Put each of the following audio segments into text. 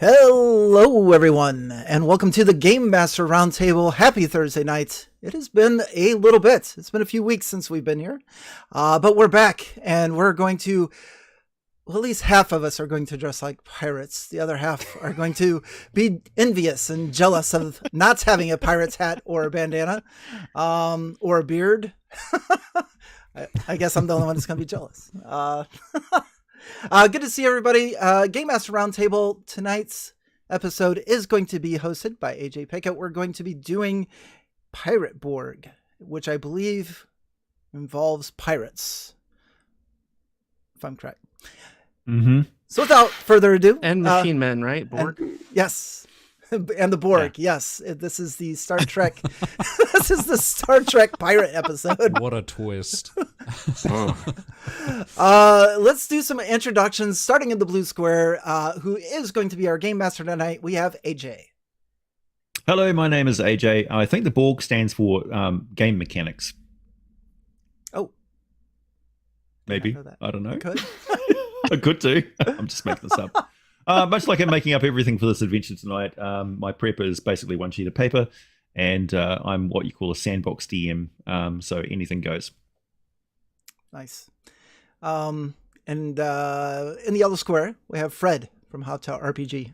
Hello, everyone, and welcome to the Game Master Roundtable. Happy Thursday night. It has been a little bit. It's been a few weeks since we've been here, but we're back, and we're going to, well, at least half of us are going to dress like pirates. The other half are going to be envious and jealous of not having a pirate's hat or a bandana, or a beard. I guess I'm the only one that's going to be jealous. Good to see everybody. Game Master Roundtable. Tonight's episode is going to be hosted by AJ Pickett. We're going to be doing Pirate Borg, which I believe involves pirates, if I'm correct. Mm-hmm. So without further ado, and machine men, right? Borg. Yes, and the Borg. Yeah. Yes, this is the Star Trek. This is the Star Trek pirate episode. What a twist! Let's do some introductions, starting in the blue square. Who is going to be our game master tonight? We have AJ. Hello, my name is AJ. I think the Borg stands for game mechanics. Oh, maybe. I don't know. It could. I could do. I'm just making this up. Much like I'm making up everything for this adventure tonight, my prep is basically one sheet of paper, and I'm what you call a sandbox DM, so anything goes. Nice. And in the yellow square, we have Fred from How to RPG.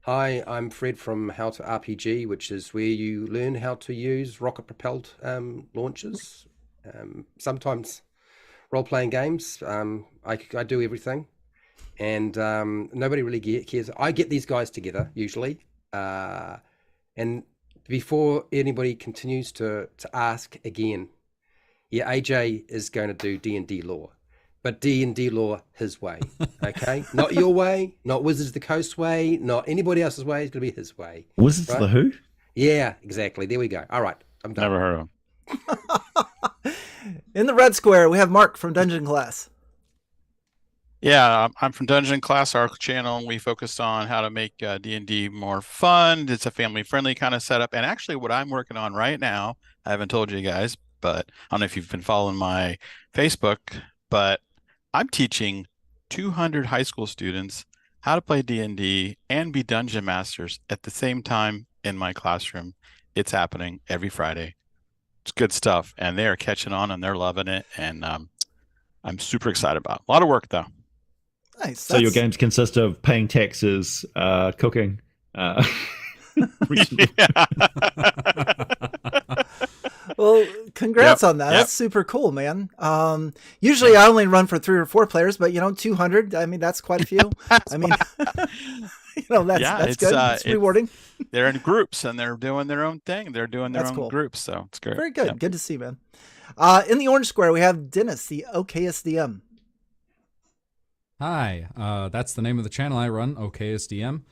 Hi, I'm Fred from How to RPG, which is where you learn how to use rocket-propelled launchers. Sometimes role-playing games. I do everything. And nobody really cares. I get these guys together usually, and before anybody continues to ask again, yeah, AJ is going to do D&D lore, but D&D lore his way, okay? Not your way, not Wizards of the Coast way, not anybody else's way. It's going to be his way. Wizards right? the who? Yeah, exactly. There we go. All right, I'm done. Never heard of him. In the red square, we have Mark from Dungeon Class. Yeah, I'm from Dungeon Class, our channel, and we focused on how to make D&D more fun. It's a family-friendly kind of setup. And actually what I'm working on right now, I haven't told you guys, but I don't know if you've been following my Facebook, but I'm teaching 200 high school students how to play D&D and be dungeon masters at the same time in my classroom. It's happening every Friday. It's good stuff, and they are catching on, and they're loving it, and I'm super excited about it. A lot of work, though. Nice. So your games consist of paying taxes, cooking. Well, congrats on that. Yep. That's super cool, man. Usually I only run for 3 or 4 players, but 200. I mean, that's quite a few. I mean, that's good. It's rewarding. They're in groups and they're doing their own thing. They're doing their own groups, so it's great. Very good. Yep. Good to see, man. In the orange square, we have Dennis, the okayest DM. Hi, that's the name of the channel I run, OKSDM,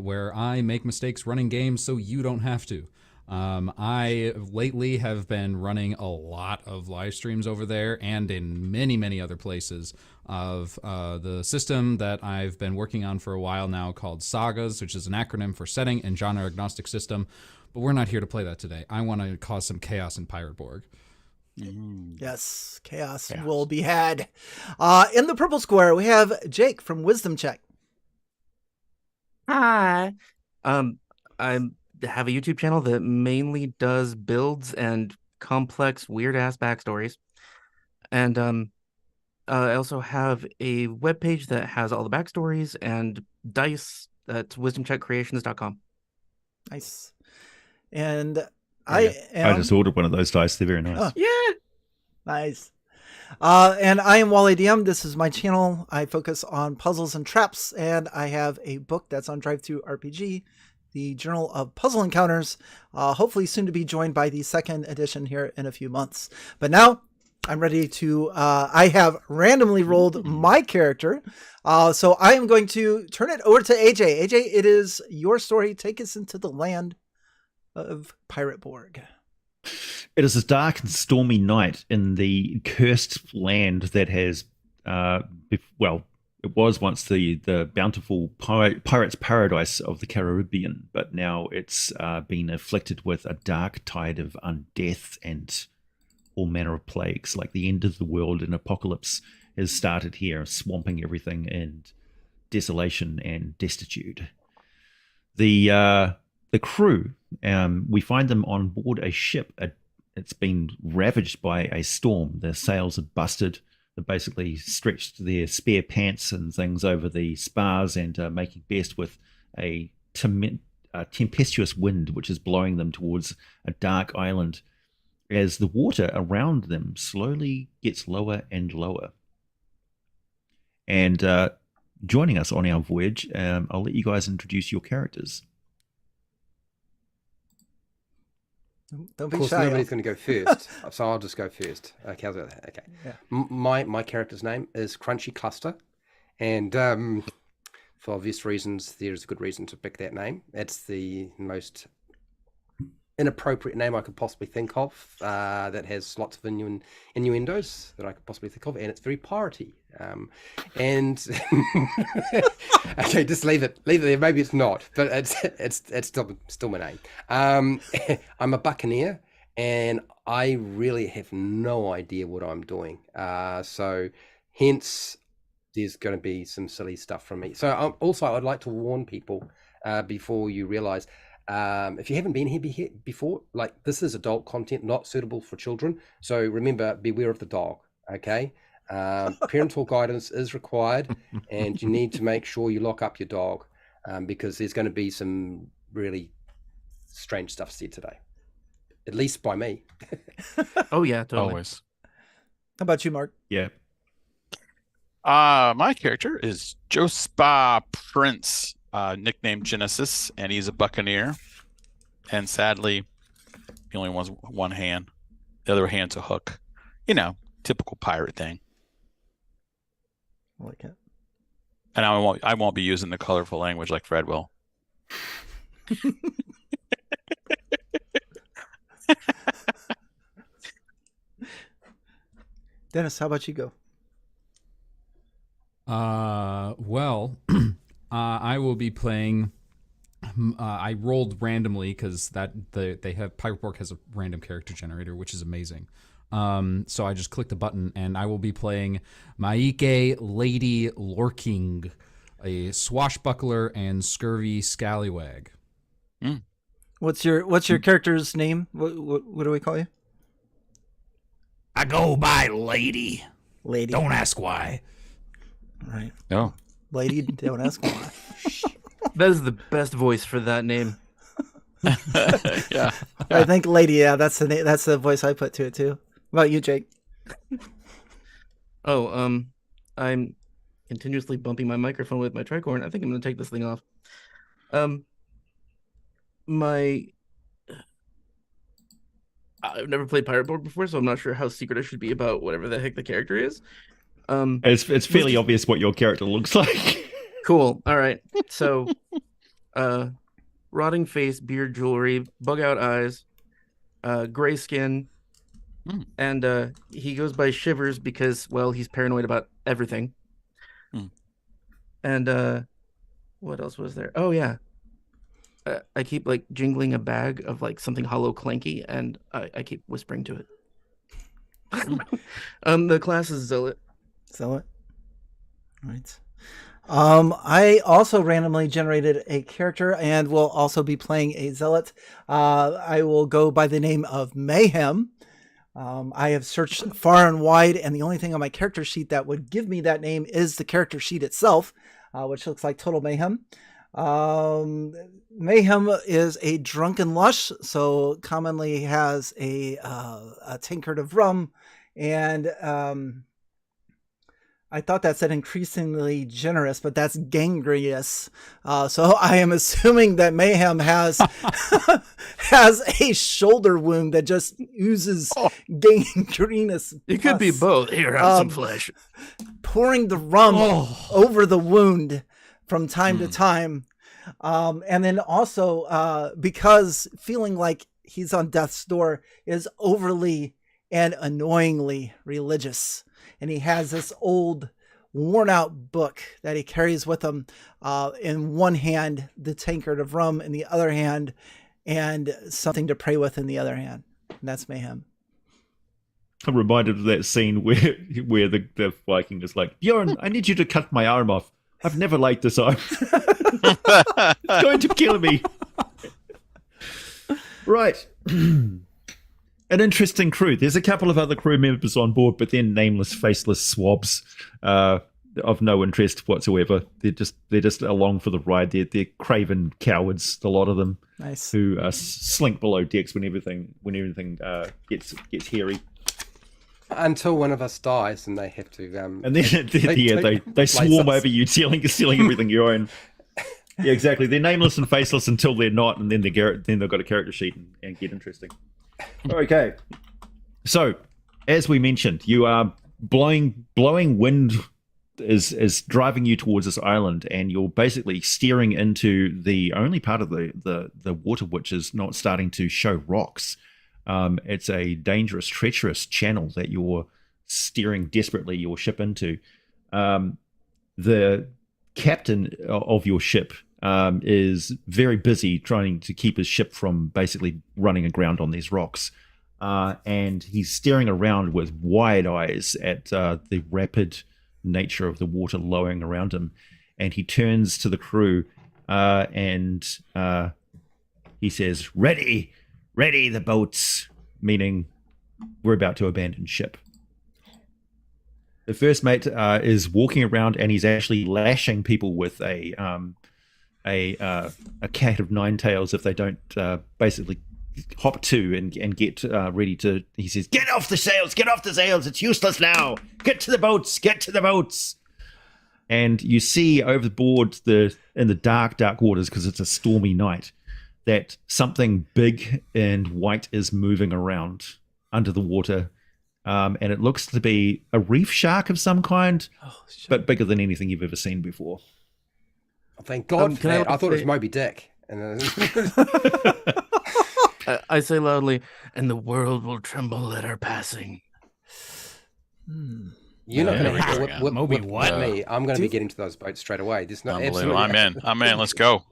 where I make mistakes running games so you don't have to. I lately have been running a lot of live streams over there and in many, many other places of the system that I've been working on for a while now called Sagas, which is an acronym for Setting and Genre Agnostic System. But we're not here to play that today. I want to cause some chaos in Pirate Borg. Yes, chaos will be had. In the purple square, we have Jake from Wisdom Check. Hi. I have a YouTube channel that mainly does builds and complex, weird-ass backstories. And I also have a webpage that has all the backstories and dice. That's wisdomcheckcreations.com. Nice. And I just ordered one of those dice. They're very nice. Oh. Yeah. Nice. And I am Wally DM. This is my channel. I focus on puzzles and traps, and I have a book that's on Drive-Thru RPG, the Journal of Puzzle Encounters, hopefully soon to be joined by the 2nd edition here in a few months. But now I'm ready to, I have randomly rolled my character. So I am going to turn it over to AJ. AJ, it is your story. Take us into the land of Pirate Borg. It is a dark and stormy night in the cursed land that has, it was once the bountiful pirate's paradise of the Caribbean, but now it's been afflicted with a dark tide of undeath and all manner of plagues, like the end of the world and apocalypse has started here, swamping everything, and desolation and destitute. The crew, we find them on board a ship. It's been ravaged by a storm. Their sails are busted. They basically stretched their spare pants and things over the spars and making best with a tempestuous wind, which is blowing them towards a dark island as the water around them slowly gets lower and lower. And joining us on our voyage, I'll let you guys introduce your characters. Don't be Of course, shy. nobody's going to go first, so I'll just go first. Okay, how's that? Okay. Yeah. My character's name is Crunchy Cluster, and for obvious reasons, there's a good reason to pick that name. It's the most inappropriate name I could possibly think of, that has lots of innuendos that I could possibly think of, and it's very piratey. And okay, just leave it there. Maybe it's not, but it's still my name. I'm a buccaneer, and I really have no idea what I'm doing. So hence there's going to be some silly stuff from me. So also I'd like to warn people before you realize, if you haven't been here before, like, this is adult content, not suitable for children. So remember, beware of the dog. Okay. Parental guidance is required, and you need to make sure you lock up your dog, because there's going to be some really strange stuff said today, at least by me. Oh yeah, totally. Always. How about you, Mark? Yeah. My character is Jospa Prince, nicknamed Genesis, and he's a buccaneer. And sadly, he only has one hand. The other hand's a hook. You know, typical pirate thing. I like it. And I won't be using the colorful language like Fred will. Dennis, how about you go? Well, I will be playing. I rolled randomly because they have Pirate Borg has a random character generator, which is amazing. So I just clicked the button, and I will be playing Maike Lady Lorking, a swashbuckler and scurvy scallywag. Mm. What's your character's name? What do we call you? I go by Lady. Lady. Don't ask why. Right. No. Lady, don't ask why. That is the best voice for that name. Yeah. I think Lady, yeah, that's the name, that's the voice I put to it too. What about you, Jake? Oh, I'm continuously bumping my microphone with my tricorn. I think I'm going to take this thing off. I've never played Pirate Borg before, so I'm not sure how secret I should be about whatever the heck the character is. It's fairly obvious what your character looks like. Cool. All right. So, rotting face, beard, jewelry, bug out eyes, gray skin, and he goes by Shivers because, well, he's paranoid about everything. And what else was there? Oh yeah, I keep like jingling a bag of like something hollow clanky, and I keep whispering to it. The class is Zealot. Zealot. Right. I also randomly generated a character and will also be playing a Zealot. I will go by the name of Mayhem. I have searched far and wide, and the only thing on my character sheet that would give me that name is the character sheet itself, which looks like Total Mayhem. Mayhem is a drunken lush, so commonly has a tankard of rum, and I thought that said increasingly generous, but that's gangrenous. So I am assuming that Mayhem has has a shoulder wound that just oozes gangrenous. It could be pus. both. Here, have some flesh. Pouring the rum over the wound from time to time. And then also because feeling like he's on death's door is overly and annoyingly religious. And he has this old, worn-out book that he carries with him. In one hand, the tankard of rum in the other hand, and something to pray with in the other hand. And that's Mayhem. I'm reminded of that scene where the Viking is like, Bjorn, I need you to cut my arm off. I've never liked this eye. It's going to kill me. Right. An interesting crew. There's a couple of other crew members on board, but they're nameless, faceless swabs of no interest whatsoever. They're just along for the ride. They're craven cowards, a lot of them. Nice. Who slink below decks when everything gets hairy. Until one of us dies and they have to. And then they swarm over you, stealing everything you own. Yeah, exactly. They're nameless and faceless until they're not, and then they've got a character sheet and get interesting. Okay. So, as we mentioned, you are blowing wind is driving you towards this island, and you're basically steering into the only part of the water which is not starting to show rocks. It's a dangerous, treacherous channel that you're steering desperately your ship into. The captain of your ship is very busy trying to keep his ship from basically running aground on these rocks. And he's staring around with wide eyes at the rapid nature of the water lowering around him. And he turns to the crew and he says, ready the boats, meaning we're about to abandon ship. The first mate is walking around and he's actually lashing people with a cat of nine tails if they don't basically hop to and get ready to. He says, get off the sails, it's useless now, get to the boats. And you see overboard in the dark waters, because it's a stormy night, that something big and white is moving around under the water. And it looks to be a reef shark of some kind, but bigger than anything you've ever seen before. Oh, thank God for that. I thought it was Moby Dick. And I say loudly, and the world will tremble at our passing. You're not going to whip me. I'm going to be me. getting to those boats straight away. There's no Unbelievable. I'm in. Let's go.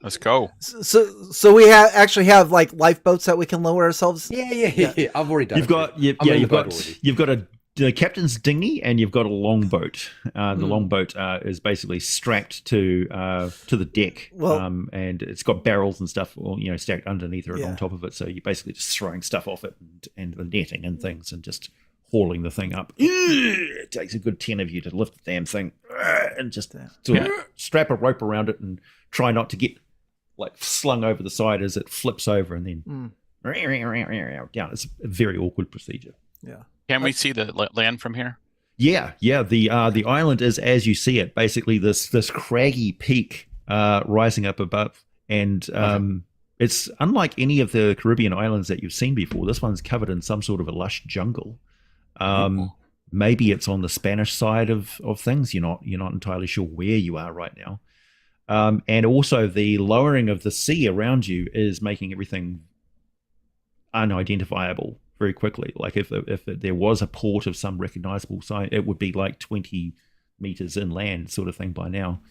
So we actually have like lifeboats that we can lower ourselves. Yeah. I've already done. You've got a captain's dinghy and you've got a longboat. The longboat is basically strapped to the deck, and it's got barrels and stuff, stacked underneath or on top of it. So you're basically just throwing stuff off it and the netting and things, and just hauling the thing up. It takes a good 10 of you to lift the damn thing and just sort of strap a rope around it and try not to get like slung over the side as it flips over and then down. It's a very awkward procedure. Yeah. Can we see the land from here? Yeah. The island is as you see it, basically this craggy peak rising up above, and it's unlike any of the Caribbean islands that you've seen before. This one's covered in some sort of a lush jungle. Maybe it's on the Spanish side of things. You're not entirely sure where you are right now. And also the lowering of the sea around you is making everything unidentifiable very quickly. Like if there was a port of some recognizable sign, it would be like 20 meters inland sort of thing by now.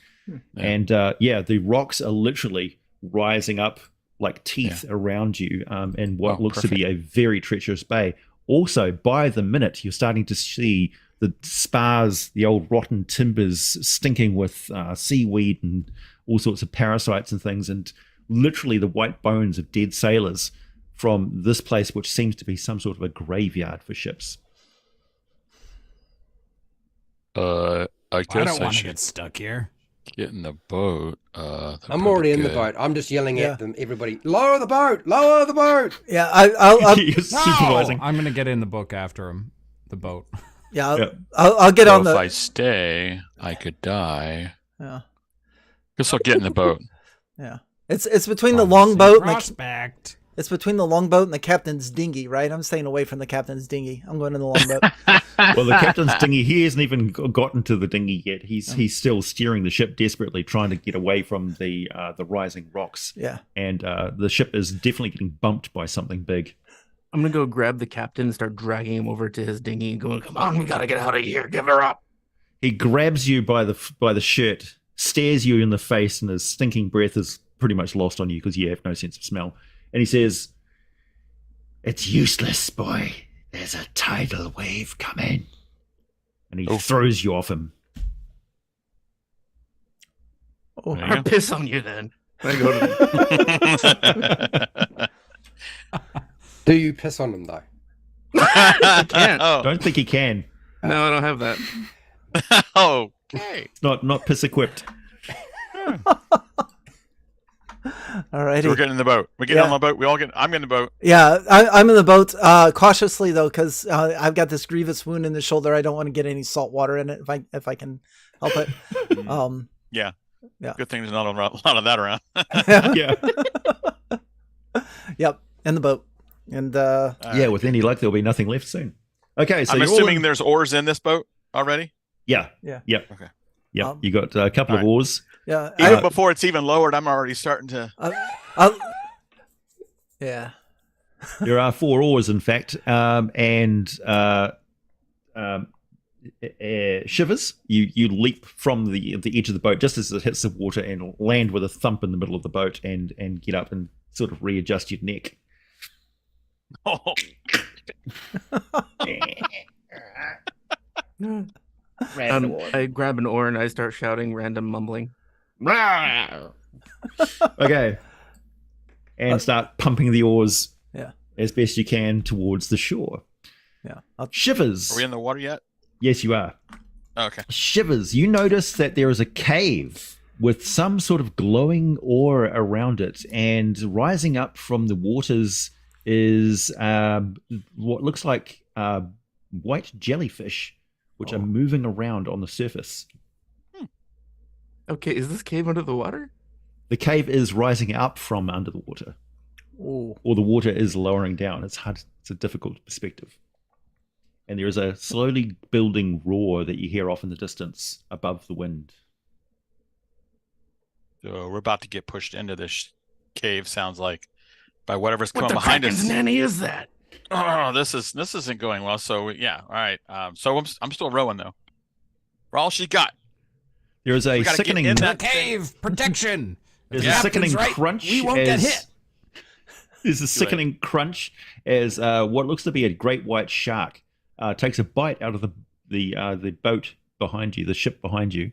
And the rocks are literally rising up like teeth around you in what looks to be a very treacherous bay. Also, by the minute, you're starting to see the spars, the old rotten timbers stinking with seaweed and all sorts of parasites and things, and literally the white bones of dead sailors from this place, which seems to be some sort of a graveyard for ships. I guess I don't want to get stuck here. Get in the boat. I'm already in the boat. I'm just yelling at them. Everybody, lower the boat! Lower the boat! Yeah, I'll You're supervising. I'm going to get in the book after him. The boat. Yeah, I'll get on the. If I stay, I could die. Yeah. Guess I'll get in the boat. Yeah, it's between the longboat and prospect. It's between the longboat and the captain's dinghy, right? I'm staying away from the captain's dinghy. I'm going in the longboat. Well, the captain's dinghy, he hasn't even gotten to the dinghy yet. He's still steering the ship desperately, trying to get away from the rising rocks. Yeah. And the ship is definitely getting bumped by something big. I'm going to go grab the captain and start dragging him over to his dinghy and going, come on, we got to get out of here. Give her up. He grabs you by the shirt, stares you in the face, and his stinking breath is pretty much lost on you because you have no sense of smell. And he says, "It's useless, boy. There's a tidal wave coming." And he throws you off him. Oh. There you I'll go. piss on you then. I go to Do you piss on them though? I can't. Don't think he can. No, I don't have that. Oh, okay. It's not piss equipped. Alrighty. We're getting in the boat. We get on the boat. I'm getting in the boat. Yeah, I'm in the boat cautiously though, because I've got this grievous wound in the shoulder. I don't want to get any salt water in it if I can help it. Yeah. Yeah. Good thing there's not a lot of that around. Yeah. Yep, in the boat, and Yeah, with any luck, there'll be nothing left soon. Okay, so I'm you're all assuming in- there's oars in this boat already. Yeah. Yeah. Yep. Okay. Yep. You got a couple of Alright. oars. yeah, Even before it's even lowered, I'm already starting to. Yeah. There are 4 oars, in fact, and Shivers, you leap from the edge of the boat just as it hits the water and land with a thump in the middle of the boat and get up and sort of readjust your neck. Oh, I grab an oar and I start shouting random mumbling. Okay. And start pumping the oars Yeah. as best you can towards the shore. Yeah. Shivers. are we in the water yet? Yes, you are. Oh, okay. Shivers, you notice that there is a cave with some sort of glowing ore around it, and rising up from the waters is what looks like white jellyfish, which are moving around on the surface. Okay, is this cave under the water? The cave is rising up from under the water, Ooh. or the water is lowering down. It's hard. It's a difficult perspective. And there is a slowly building roar that you hear off in the distance above the wind. So we're about to get pushed into this cave. Sounds like by whatever's What coming the behind Kraken's us. nanny is that? Oh, this isn't going well. So yeah, all right. So I'm still rowing though. For all she got. There is a We gotta get sickening. in The that cave protection. There's The a sickening captain's right, crunch. We won't get hit. There's a sickening crunch as what looks to be a great white shark takes a bite out of the boat behind you, the ship behind you,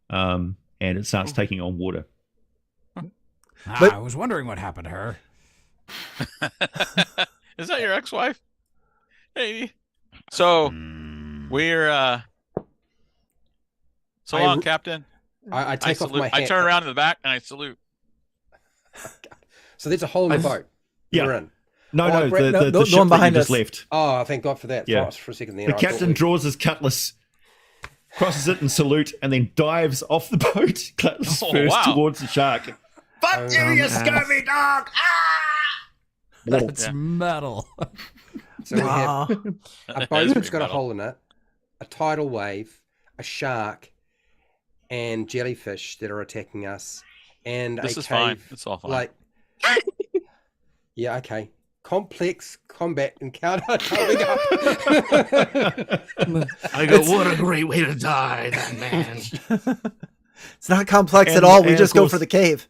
and it starts taking on water. But- I was wondering what happened to her. Is that your ex-wife? Hey. So we're so long, Captain. I take off salute. my hat. I turn around in the back and I salute. So there's a hole in the boat. Yeah. We're in. No, Oh, no, great. the No ship one that you behind just us. left. Oh, thank God for that. Yeah. For a second there. The I thought captain we- draws his cutlass, crosses it in salute, and then dives off the boat, cutlass Oh, first wow. towards the shark. Fuck you, you scurvy dog! That's metal. So we have Wow. a That is boat that's pretty got a metal. hole in it, a tidal wave, a shark, and jellyfish that are attacking us, and This a is cave. fine. It's all fine. Like, yeah, okay. Complex combat encounter coming up. I go, what a great way to die, that man. It's not complex And- at all. We and just of go course- for the cave.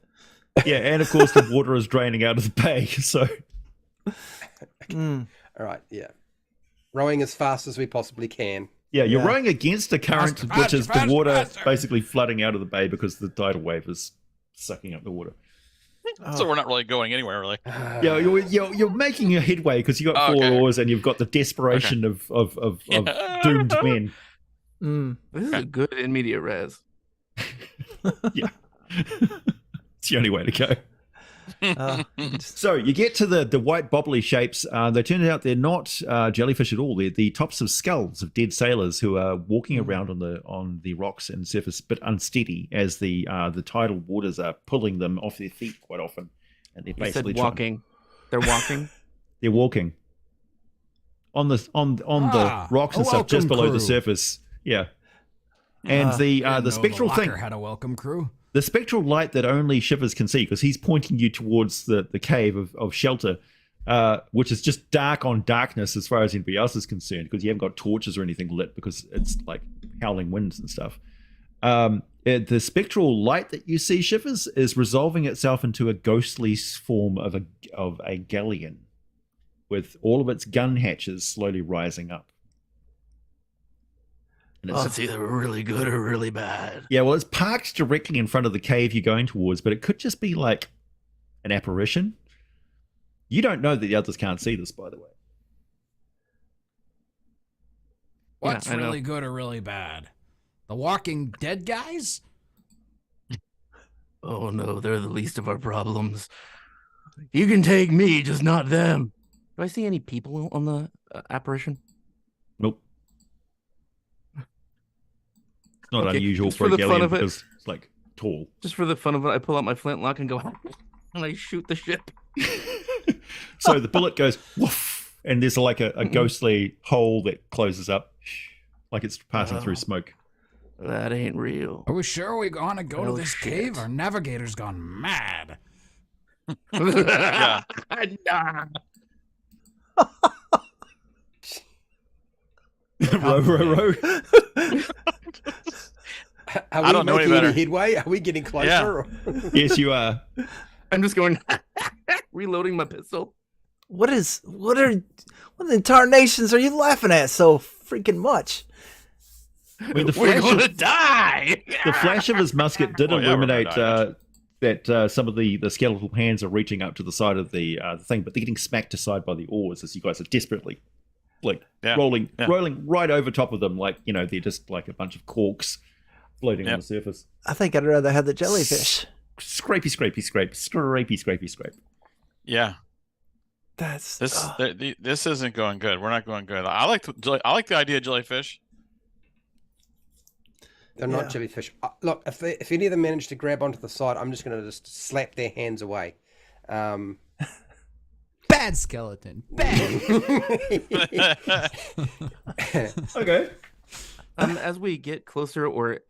Yeah, and of course the water is draining out of the bay, so Mm. All right, yeah. Rowing as fast as we possibly can. yeah, you're Yeah. rowing against a current, Faster, which is faster, the water faster. basically flooding out of the bay because the tidal wave is sucking up the water. So we're not really going anywhere, really. Yeah, you're making your headway because you got Oh, 4 okay. oars and you've got the desperation of Yeah. doomed men. Mm. This is a good in media res. Yeah, it's the only way to go. Uh, So you get to the white bobbly shapes. They turn out they're not jellyfish at all. They're the tops of skulls of dead sailors who are walking around on the rocks and surface, but unsteady as the tidal waters are pulling them off their feet quite often, and they're You said basically walking. They're walking. they're walking on the rocks and a stuff just welcome below the crew. surface. Yeah, and the Didn't know spectral thing. Locker had a welcome crew. The spectral light that only Shivers can see, because he's pointing you towards the cave of shelter, which is just dark on darkness as far as anybody else is concerned, because you haven't got torches or anything lit because it's like howling winds and stuff. The spectral light that you see, Shivers, is resolving itself into a ghostly form of a galleon, with all of its gun hatches slowly rising up. And Oh, it's either really good or really bad. yeah, well, it's parked directly in front of the cave you're going towards, but it could just be like an apparition. You don't know that the others can't see this, by the way. What's I know. really good or really bad? The Walking Dead guys? Oh no, they're the least of our problems. You can take me, just not them. Do I see any people on the apparition? Nope. It's not Okay, unusual just for for a the fun galleon of it. because it's like tall. Just for the fun of it, I pull out my flintlock and go, and I shoot the ship. So the bullet goes woof, and there's like a ghostly hole that closes up, like it's passing through smoke. That ain't real. Are we sure we want to go to Oh, this shit. cave? Our navigator's gone mad. Yeah. Nah. Row. Are we I don't know any making better. headway? Are we getting closer? Yeah. Or- Yes, you are. I'm just going reloading my pistol. What the entire nations are you laughing at so freaking much? I mean, the We're flash, gonna of, die. the flash of his musket did Oh, yeah, we're gonna illuminate die, that some of the skeletal hands are reaching up to the side of the thing, but they're getting smacked aside by the oars as you guys are desperately Yeah. rolling Yeah. right over top of them, like they're just like a bunch of corks floating on Yep. the surface. I think I'd rather have the jellyfish. Scrapey, scrape. Yeah. That's This isn't going good. We're not going good. I like the idea of jellyfish. They're Yeah. not jellyfish. Look, if any of them manage to grab onto the side, I'm just going to just slap their hands away. Bad skeleton. Bad. Okay. As we get closer, or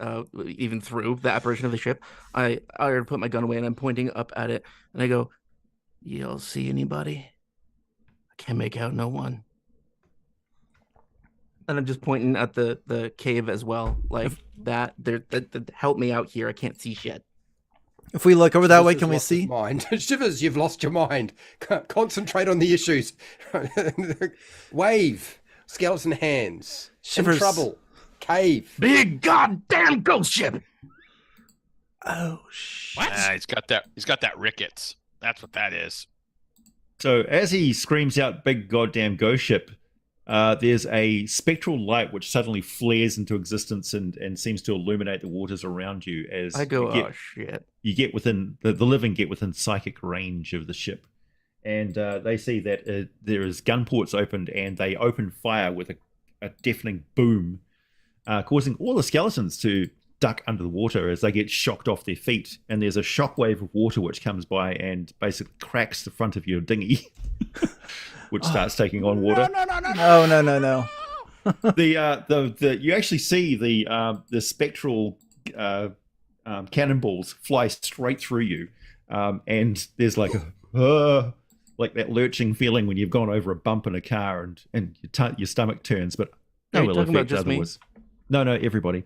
even through the apparition of the ship, I already put my gun away and I'm pointing up at it, and I go, "Y'all see anybody? I can't make out no one." And I'm just pointing at the cave as well, like that. That help me out here. I can't see shit. If we look over that way, Shivers can we lost his see? Mind. Shivers, you've lost your mind. Concentrate on the issues. Wave. Skeleton hands. Shivers. In trouble. Cave. Big goddamn ghost ship. Oh shit! He's got that rickets. That's what that is. So as he screams out "big goddamn ghost ship," there's a spectral light which suddenly flares into existence and seems to illuminate the waters around you as I go, you oh shit. get within the living get within psychic range of the ship, and they see that there is gun ports opened and they open fire with a deafening boom, causing all the skeletons to duck under the water as they get shocked off their feet, and there's a shockwave of water which comes by and basically cracks the front of your dinghy, which starts taking on water. No. The you actually see the spectral cannonballs fly straight through you, and there's like like that lurching feeling when you've gone over a bump in a car and your stomach turns, but Are no you ill talking about effect just me? otherwise. No, everybody.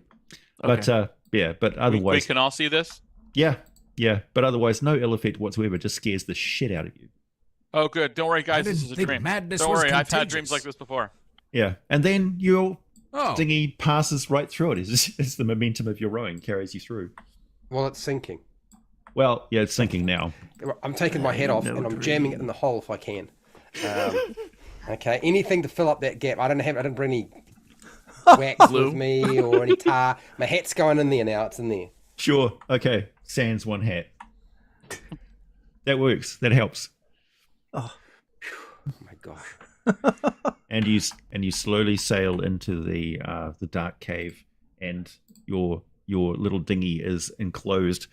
Okay. But We otherwise, can all see this. yeah, but otherwise, no ill effect whatsoever. Just scares the shit out of you. Oh, good. Don't worry, guys. I This didn't is a think dream. madness Don't was worry. I've had contagious. dreams like this before. Yeah, and then your Oh, dinghy passes right through it. It's the momentum of your rowing carries you through. Well, it's sinking. Well, yeah, it's sinking now. I'm taking my head off No and I'm jamming it in the hole if I can. Okay, anything to fill up that gap. I didn't bring any wax Glue? with me or any tar. My hat's going in there now. It's in there. Sure. Okay. Sans one hat. That works. That helps. Oh my god. And you slowly sail into the dark cave, and your little dinghy is enclosed.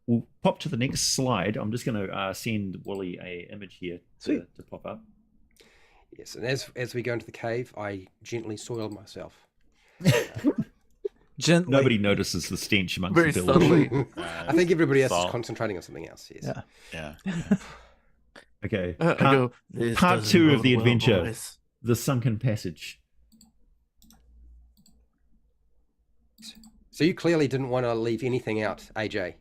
We'll pop to the next slide. I'm just going to send Wally a image here to pop up. Yes, and as we go into the cave, I gently soil myself. Gently. Nobody notices the stench amongst Very the village. subtly. I think everybody else is Salt. concentrating on something else. Yes. Yeah. Yeah. Okay. I go, "This part doesn't 2 of bode the well, adventure. boys." The sunken passage. So you clearly didn't want to leave anything out, AJ,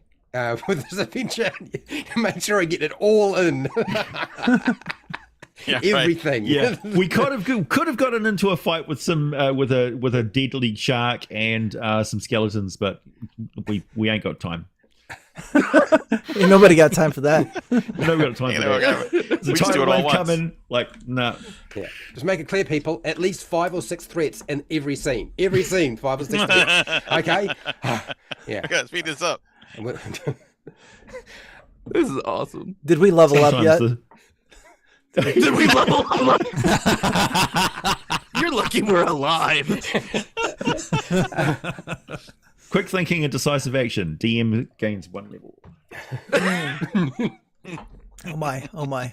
with this adventure. Make sure I get it all in. Yeah, right. everything. Yeah, we could have gotten into a fight with some with a deadly shark and some skeletons, but we ain't got time. Ain't nobody got time for that. No, we got time for that. We The just do it tidal all wave once. coming, like no. Yeah. Just make it clear, people. At least 5 or 6 threats in every scene. Every scene, 5 or 6 threats. Okay. Yeah. I gotta speed this up. This is awesome. Did we level up Sometimes yet? Did we level up? You're lucky we're alive. Quick thinking and decisive action. DM gains 1 level. Oh my.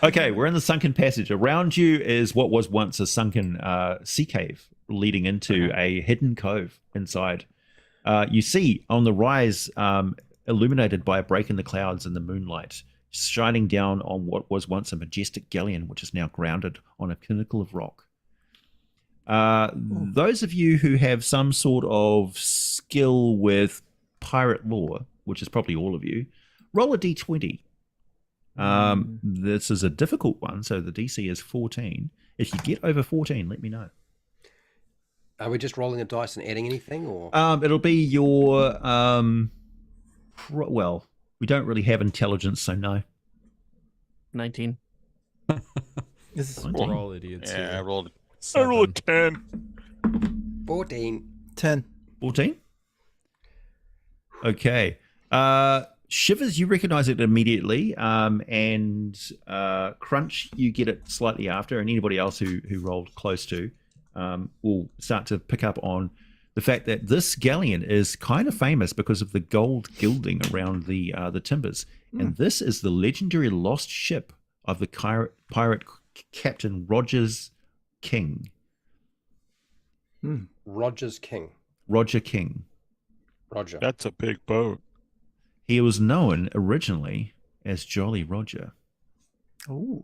Okay, we're in the sunken passage. Around you is what was once a sunken sea cave leading into a hidden cove inside. You see on the rise, illuminated by a break in the clouds and the moonlight, shining down on what was once a majestic galleon, which is now grounded on a pinnacle of rock. Those of you who have some sort of skill with pirate lore, which is probably all of you, roll a d20. This is a difficult one, so the DC is 14. If you get over 14, let me know. Are we just rolling a dice and adding anything, or? It'll be your well, we don't really have intelligence, so no. 19. This is We're all idiots. Yeah, I here. rolled Seven. a 10. 14. 10. 14? Okay. Shivers, you recognize it immediately, and Crunch, you get it slightly after, and anybody else who rolled close to will start to pick up on the fact that this galleon is kind of famous because of the gold gilding around the timbers. And this is the legendary lost ship of the pirate Captain Rogers King. Roger's King. Roger King. Roger. That's a big boat. He was known originally as Jolly Roger. Ooh.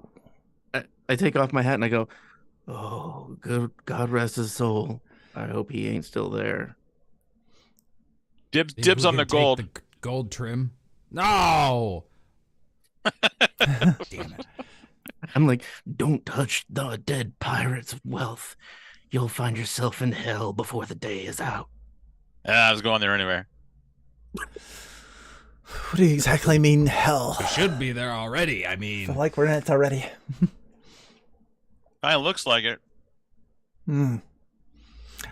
I take off my hat and I go, oh, good God rest his soul. I hope he ain't still there. Dibs Who on can the take gold. the gold trim. No. Damn it. I'm like, don't touch the dead pirate's wealth. You'll find yourself in hell before the day is out. I was going there anyway. What do you exactly mean, hell? We should be there already. I I mean, feel like we're in it already. Kind of looks like it.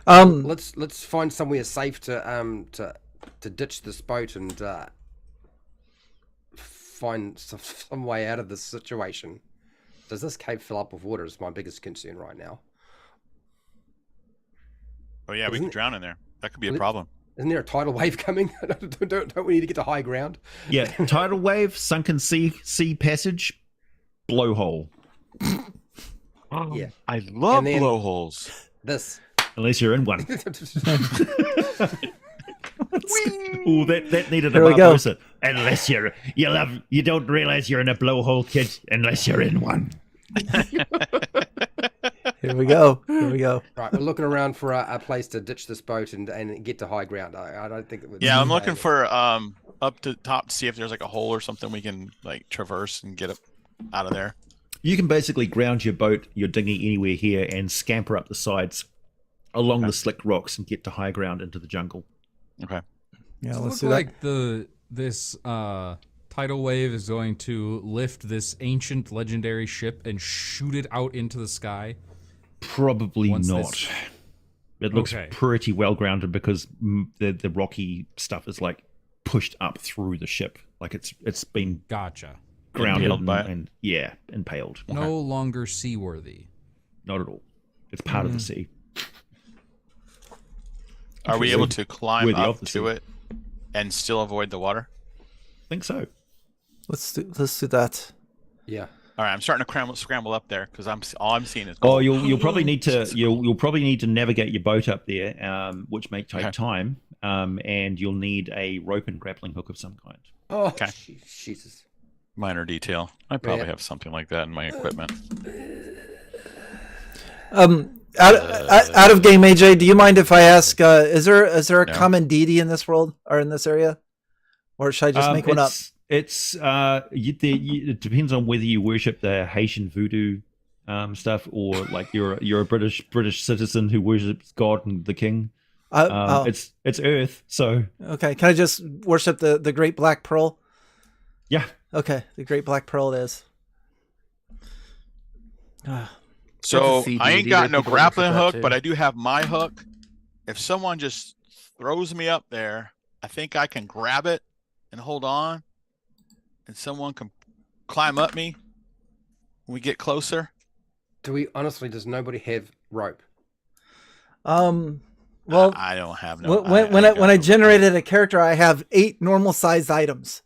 Let's find somewhere safe to ditch this boat and find some way out of this situation. Does this cave fill up with water? Is my biggest concern right now. Oh yeah, we Isn't can it- drown in there. That could be a Well, it- problem. Isn't there a tidal wave coming? don't we need to get to high ground? Yeah, tidal wave, sunken sea passage, blowhole. Yeah. I love And then- blowholes. This. Unless you're in one. Ooh, that needed There a we go. person. Unless you don't realize you're in a blowhole, kid. Unless you're in one. Here we go. Here we go. Right, we're looking around for a place to ditch this boat and get to high ground. I don't think it would. Yeah, I'm looking for up to top to see if there's like a hole or something we can like traverse and get up out of there. You can basically ground your boat, your dinghy anywhere here and scamper up the sides along the slick rocks and get to high ground into the jungle. Okay. Yeah, does it let's look do like this tidal wave is going to lift this ancient legendary ship and shoot it out into the sky? Probably Once not. this- It looks Okay. pretty well grounded because the rocky stuff is like pushed up through the ship. Like it's been Gotcha. grounded Impaled by it? and impaled. No longer seaworthy. Not at all. It's part of the sea. Are we able to climb Worthy up of the to sea. it and still avoid the water? I think so. Let's do that. Yeah. All right, I'm starting to scramble up there because all I'm seeing is Oh, gold. you'll probably need to you'll probably need to navigate your boat up there, which may take Okay. time. And you'll need a rope and grappling hook of some kind. Oh, Okay. Jesus. minor detail. I probably Yeah. have something like that in my equipment. Out of game, AJ, do you mind if I ask? Is there a No. common deity in this world or in this area, or should I just make one up? It's it depends on whether you worship the Haitian voodoo stuff or like you're a British citizen who worships God and the King. It's Earth, so Okay, can I just worship the Great Black Pearl? yeah. Okay, the Great Black Pearl it is. So see I ain't D&D, got there's no people that worship grappling that hook, too. but I do have my hook. If someone just throws me up there, I think I can grab it and hold on, and someone can climb up me when we get closer. Do we honestly? Does nobody have rope? Well, I don't have no. when I generated a character, I have 8 normal sized items.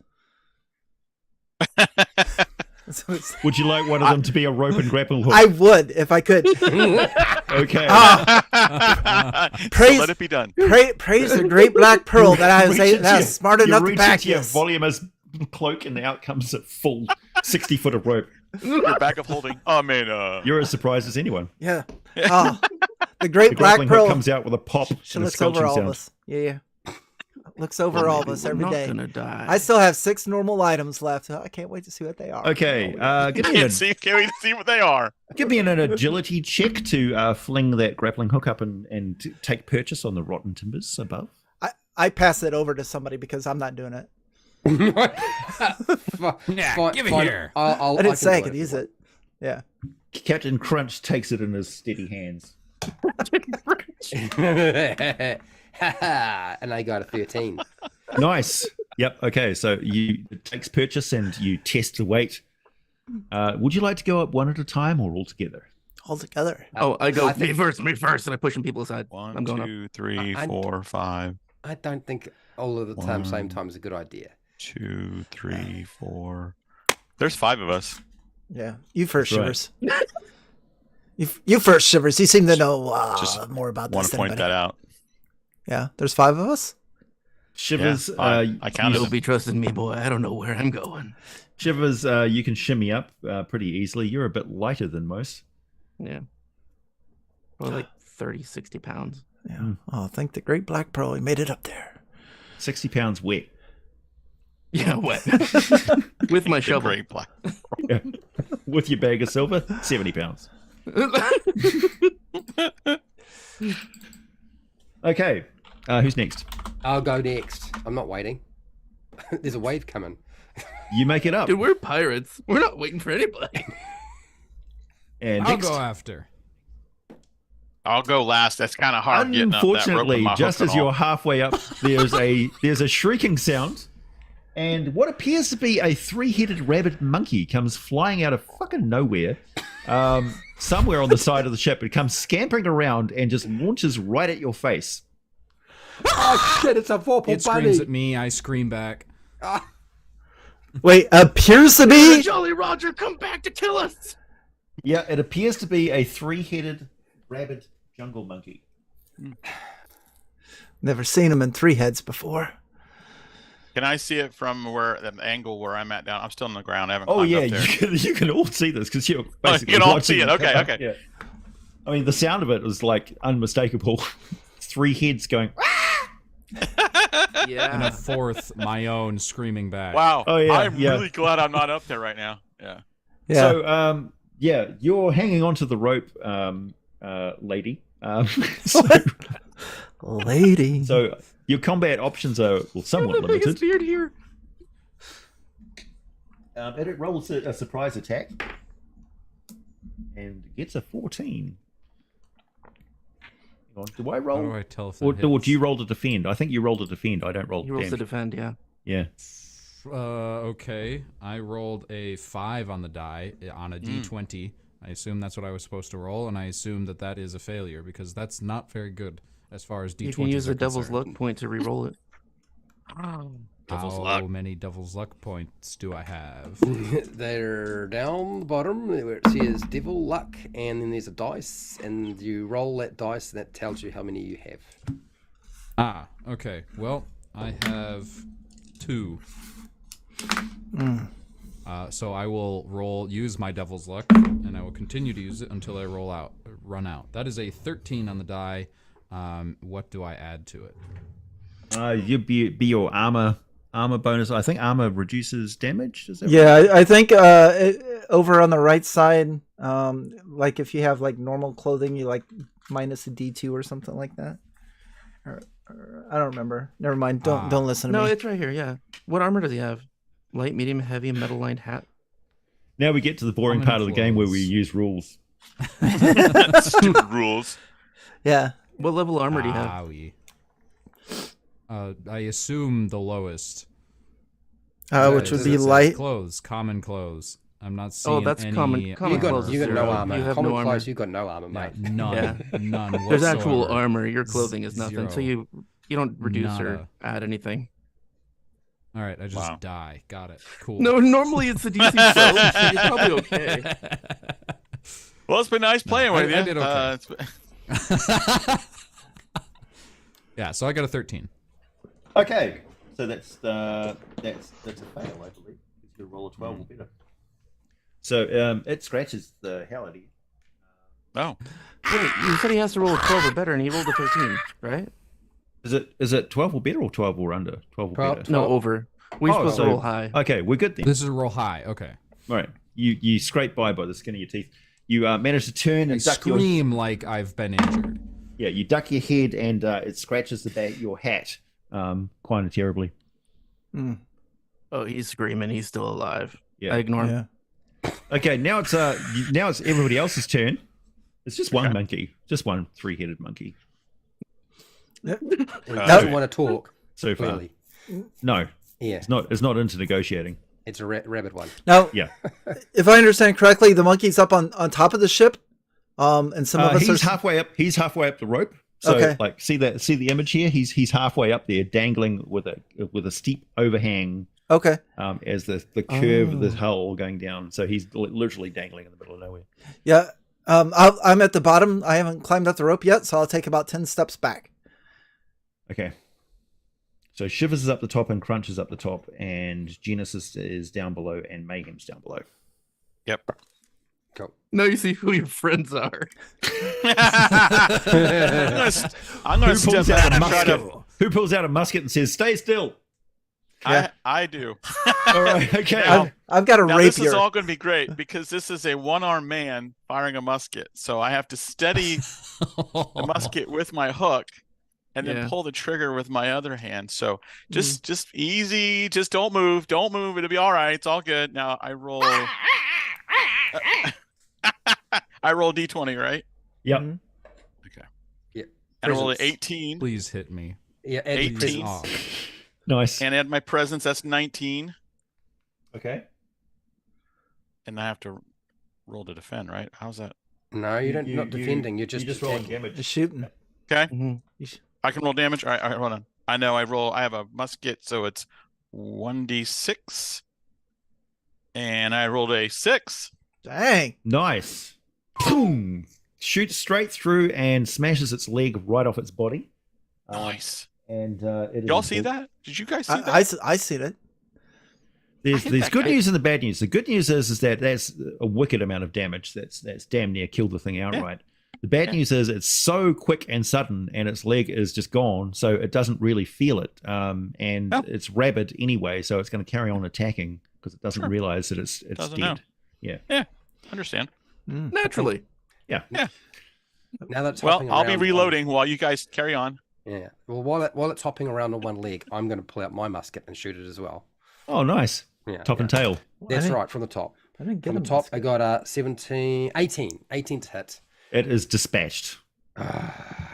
So Would you like one of them to be a rope and grapple hook? I would if I could. Okay. Praise- so let it be done. Praise the Great Black Pearl that I was smart enough to reach back into your this. voluminous cloak, and out comes a full 60-foot of rope. Your back of holding. I mean, You're as surprised as anyone. Yeah. Oh, the Great The Black grappling hook Pearl. comes out with a pop She and a looks over squelching all of sound. us. Yeah. Looks over all of us every not day. gonna die. I still have 6 normal items left. I can't wait to see what they are. Okay, give me can't wait to see what they are. an agility check to fling that grappling hook up and take purchase on the rotten timbers above. I pass it over to somebody because I'm not doing it. Yeah, give it here. I I didn't say I can could use it. Yeah. Captain Crunch takes it in his steady hands. and I got a 13. Nice. Yep. Okay. So it takes purchase and you test the weight. Would you like to go up one at a time or all together? All together. Oh, I go I think- me first, and I pushing people aside. I'm One, going up. 2, 3, I- 4, 5. I don't think all of the same time is a good idea. 2, 3, 4. There's 5 of us. Yeah. You first, That's right. Shivers. You first, Shivers. You seem to know Just more about Want this to than point anybody. that out. Yeah. There's 5 of us? Shivers. Yeah, 5. I counted You'll them. be trusting me, boy. I don't know where I'm going. Shivers. You can shimmy up pretty easily. You're a bit lighter than most. Yeah. Well, like 30, 60 pounds. Yeah. Oh, thank the Great Black Pearl. He made it up there. 60 pounds wet. Yeah, wet. With my The shovel. Great Black. Yeah. With your bag of silver, 70 pounds. Okay. Who's next? I'll go next. I'm not waiting. There's a wave coming. You make it up. Dude, we're pirates. We're not waiting for anybody. And I'll next. go after. I'll go last. That's kind of hard getting up that rope with Unfortunately, my just hook and as you're all. halfway up, there's a shrieking sound, and what appears to be a 3-headed rabbit monkey comes flying out of fucking nowhere, somewhere on the side of the ship. It comes scampering around and just launches right at your face. Oh shit! It's a vorpal It screams at me. I scream back. Wait, appears to be? Jolly Roger, come back to kill us. Yeah, it appears to be a 3-headed rabbit jungle monkey. Never seen him in 3 heads before. Can I see it from where the angle where I'm at down? I'm still on the ground. I haven't Oh climbed yeah, up there. you can all see this because you're Oh, you basically can all watching see it. Okay, okay. Yeah. I mean, the sound of it was like unmistakable. 3 heads going. And Yeah. a fourth, my own, screaming back. Wow. Oh, yeah, I'm yeah. really glad I'm not up there right now. Yeah. Yeah. So, yeah, you're hanging onto the rope, lady. So, Lady. so your combat options are somewhat the biggest limited. beard here. But it rolls a surprise attack and gets a 14. Hang on, do I How roll? do I tell if that Or hits? do you roll to defend? I think you roll to defend. I don't roll He rolls to damage. defend, yeah. Yeah. Okay. I rolled a 5 on the die on a d20. I assume that's what I was supposed to roll, and I assume that that is a failure because that's not very good as far as d20s You can use are a devil's concerned. luck point to re-roll it. Devil's How luck. many devil's luck points do I have? They're down the bottom where it says devil luck, and then there's a dice, and you roll that dice, and that tells you how many you have. Okay. Well, I have 2. So I will use my devil's luck, and I will continue to use it until I run out. That is a 13 on the die. What do I add to it? You'd be your armor armor bonus. I think armor reduces damage. Is that Yeah, right? I think over on the right side, like if you have like normal clothing, you like minus a D2 or something like that. Or I don't remember. Never mind. Don't listen to No, me. it's right here. Yeah. What armor does he have? Light, medium, heavy, metal lined hat. Now we get to the boring Common part of the game where we clothes. use rules. Stupid rules. Yeah. What level armor do you have? Owie. I assume the lowest. Which would It be says light. clothes, common clothes. I'm not seeing Oh, that's any, common You clothes. got is no zero. armor. You have Common no armor. clothes, you got no armor, Yeah, mate. none. Yeah. None whatsoever. There's actual armor. Your clothing is nothing. So Zero. you don't reduce or Nada. add anything. All right, I just Wow. die. Got it. Cool. No, normally it's the DC 12, so you're probably okay. Well, it's been nice playing with you. I did okay. It's- Yeah, so I got a 13. Okay, so that's a fail, I believe. It's gonna roll a 12 or better. So it scratches the hell out of you. oh, Wait, you said he has to roll a 12 or better, and he rolled a 13, right? Is it 12 or better or 12 or under? 12 or 12. better. No, over. We're Oh, supposed so- to roll high. Okay, we're good then. This is a roll high. Okay. All right, you scrape by the skin of your teeth. You manage to turn I and duck your scream like I've been injured. you duck your head and it scratches the back of your hat quite terribly. Oh, he's screaming. He's still alive. Yeah. I ignore him. Yeah. Okay, now it's everybody else's turn. It's just one monkey, just one three-headed monkey He doesn't want to talk, so far. clearly. No, Yeah, it's not into negotiating. it's a rabid one. Now, Yeah, if I understand correctly, the monkey's up on top of the ship, and some of us he's are halfway up. He's halfway up the rope. So, Okay. like, see the image here. He's halfway up there, dangling with a steep overhang okay. as the curve of the hull going down. So he's literally dangling in the middle of nowhere. Yeah. I'm at the bottom. I haven't climbed up the rope yet, so I'll take about 10 steps back. Okay. So Shivers is up the top and Crunch is up the top, and Genesis is down below, and Mayhem's down below. yep. Cool. No, you see who your friends are. I'm gonna step back and try to. Who pulls out a musket and says, "Stay still"? I do. All right. Okay. Now- I've got a Now this rapier. is all going to be great because this is a one-armed man firing a musket. So I have to steady the musket with my hook and then Yeah. pull the trigger with my other hand. So just easy, just don't move. It'll be all right. It's all good. Now I roll I roll D20, right? Yep. Mhm. Okay. Yeah. And I roll an Presence. 18 Please hit me. Yeah, and 18. presence. Oh, Nice. and add my presence, that's 19. Okay. And I have to roll to defend, right? How's that? No, you don't. Not defending. You're just rolling attacking. damage. Just shooting. Okay. Mhm. I can roll damage. All right, hold on. I know I have a musket, so it's 1d6. And I rolled a 6. Dang. Nice. Boom. Shoots straight through and smashes its leg right off its body. Nice. And it Y'all is- see that? Did you guys see that? I see it. There's good news and the bad news. The good news is that that's a wicked amount of damage. That's damn near killed the thing outright. The bad news is it's so quick and sudden, and its leg is just gone, so it doesn't really feel it. And it's rabid anyway, so it's going to carry on attacking because it doesn't realize that it's Doesn't dead. know. Yeah. Understand. Naturally. Now that's Well, hopping I'll be around reloading while you guys carry on. Yeah. Well, while it's hopping around on one leg, I'm going to pull out my musket and shoot it as well. Oh, nice. Yeah. Top and tail. That's didn't- right, from the top. I didn't get From a the top, I musket. got 18 to hit. It is dispatched.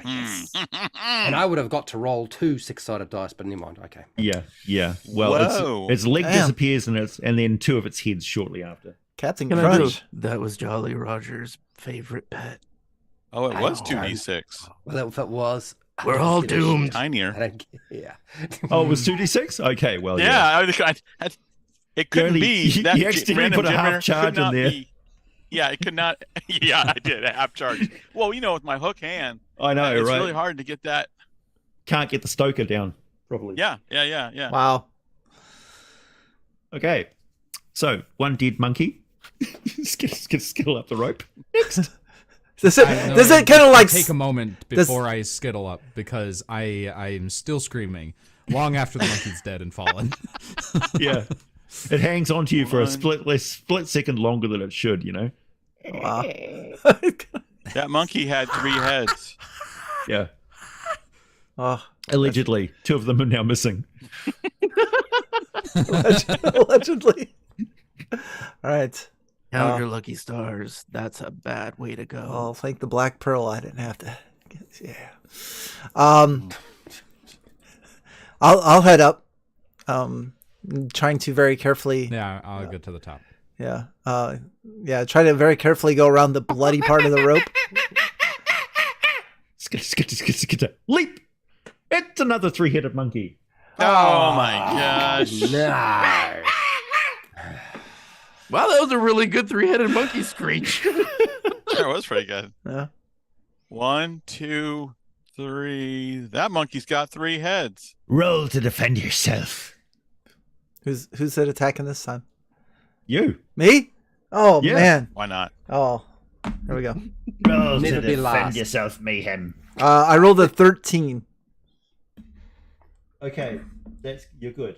Yes. And I would have got to roll 2 6-sided dice, but never mind. Okay. Yeah. Well, Whoa. its leg Damn. disappears and then 2 of its heads shortly after. Captain Can I do? Crunch. That was Jolly Roger's favorite pet. Oh, it was I 2d6. Well, if it was, I We're don't all give a doomed. shit. Tinier. I don't. Yeah. Oh, it was 2d6? Okay, well, Yeah, it couldn't only- be. you That accidentally random put a half generator charge could in not there. be- Yeah, it could not. Yeah, I did a half charge. Well, with my hook hand, I know, it's right? really hard to get that. Can't get the stoker down properly. Yeah. Wow. Okay, so one dead monkey. Skittle up the rope. Next. Does I it kind of like take a moment before I skittle up because I'm still screaming. long after the monkey's dead and fallen. Yeah. It hangs on to you for a One. split second longer than it should, you know? Wow. That monkey had 3 heads. Yeah. Oh, Allegedly. 2 of them are now missing. allegedly. All right. Count your lucky stars. That's a bad way to go. Well, thank the Black Pearl. I didn't have to. Yeah. I'll head up. Trying to very carefully. Yeah, I'll get to the top. Yeah. Try to very carefully go around the bloody part of the rope. Leap! It's another 3-headed monkey. Oh my gosh. No. Wow, that was a really good 3-headed monkey screech. That was pretty good. Yeah. 1, 2, 3. That monkey's got 3 heads. Roll to defend yourself. Who's it attacking this time? You. Me? Oh Yeah. man. Why not? Oh, there we go. Roll Never to be defend last. yourself, Mayhem. I rolled a 13. Okay, you're good.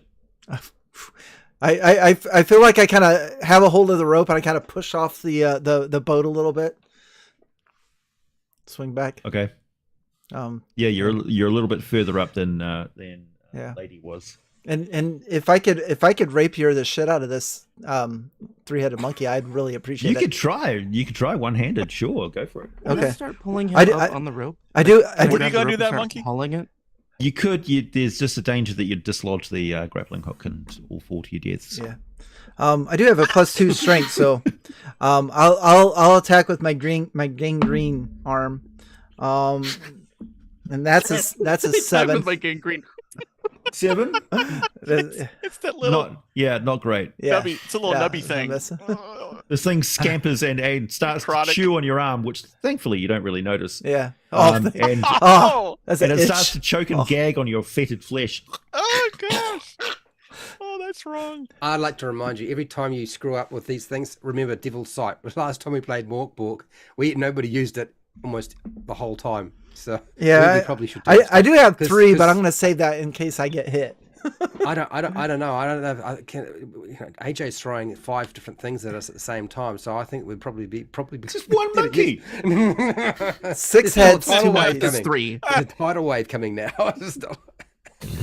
I feel like I kind of have a hold of the rope and I kind of push off the boat a little bit. Swing back. Okay. Yeah. You're a little bit further up than Yeah. Lady was. And if I could rapier the shit out of this 3-headed monkey, I'd really appreciate You it. could try one-handed. Sure, go for it. Can I Okay. start pulling him I up do- on the rope? I do. Can I What are grab you the gonna rope do and that start monkey? Hauling it? You could. There's just a danger that you'd dislodge the grappling hook and all fall to your deaths. Yeah. I do have a +2 strength, so I'll attack with my gangrene arm. And that's a Attack 7. with my gangrene. 7? It's that little Not great. Yeah. nubby. It's a little nubby thing. This thing scampers and starts to Necrotic. chew on your arm, which thankfully you don't really notice. Yeah. Oh, And oh, that's and an it itch. starts to choke and gag on your fetid flesh. Oh gosh. Oh, that's wrong. I'd like to remind you, every time you screw up with these things, remember Devil's Sight. Last time we played Morkborg, nobody used it almost the whole time. So Yeah, we probably should. I do have 3, but 'cause- I'm going to save that in case I get hit. I don't know. I don't know. If AJ's throwing 5 different things at us at the same time, so I think we'd probably be Just one monkey. 6 There's still a heads, tidal 2 wave monkeys. It's coming. 3. There's a tidal wave coming now.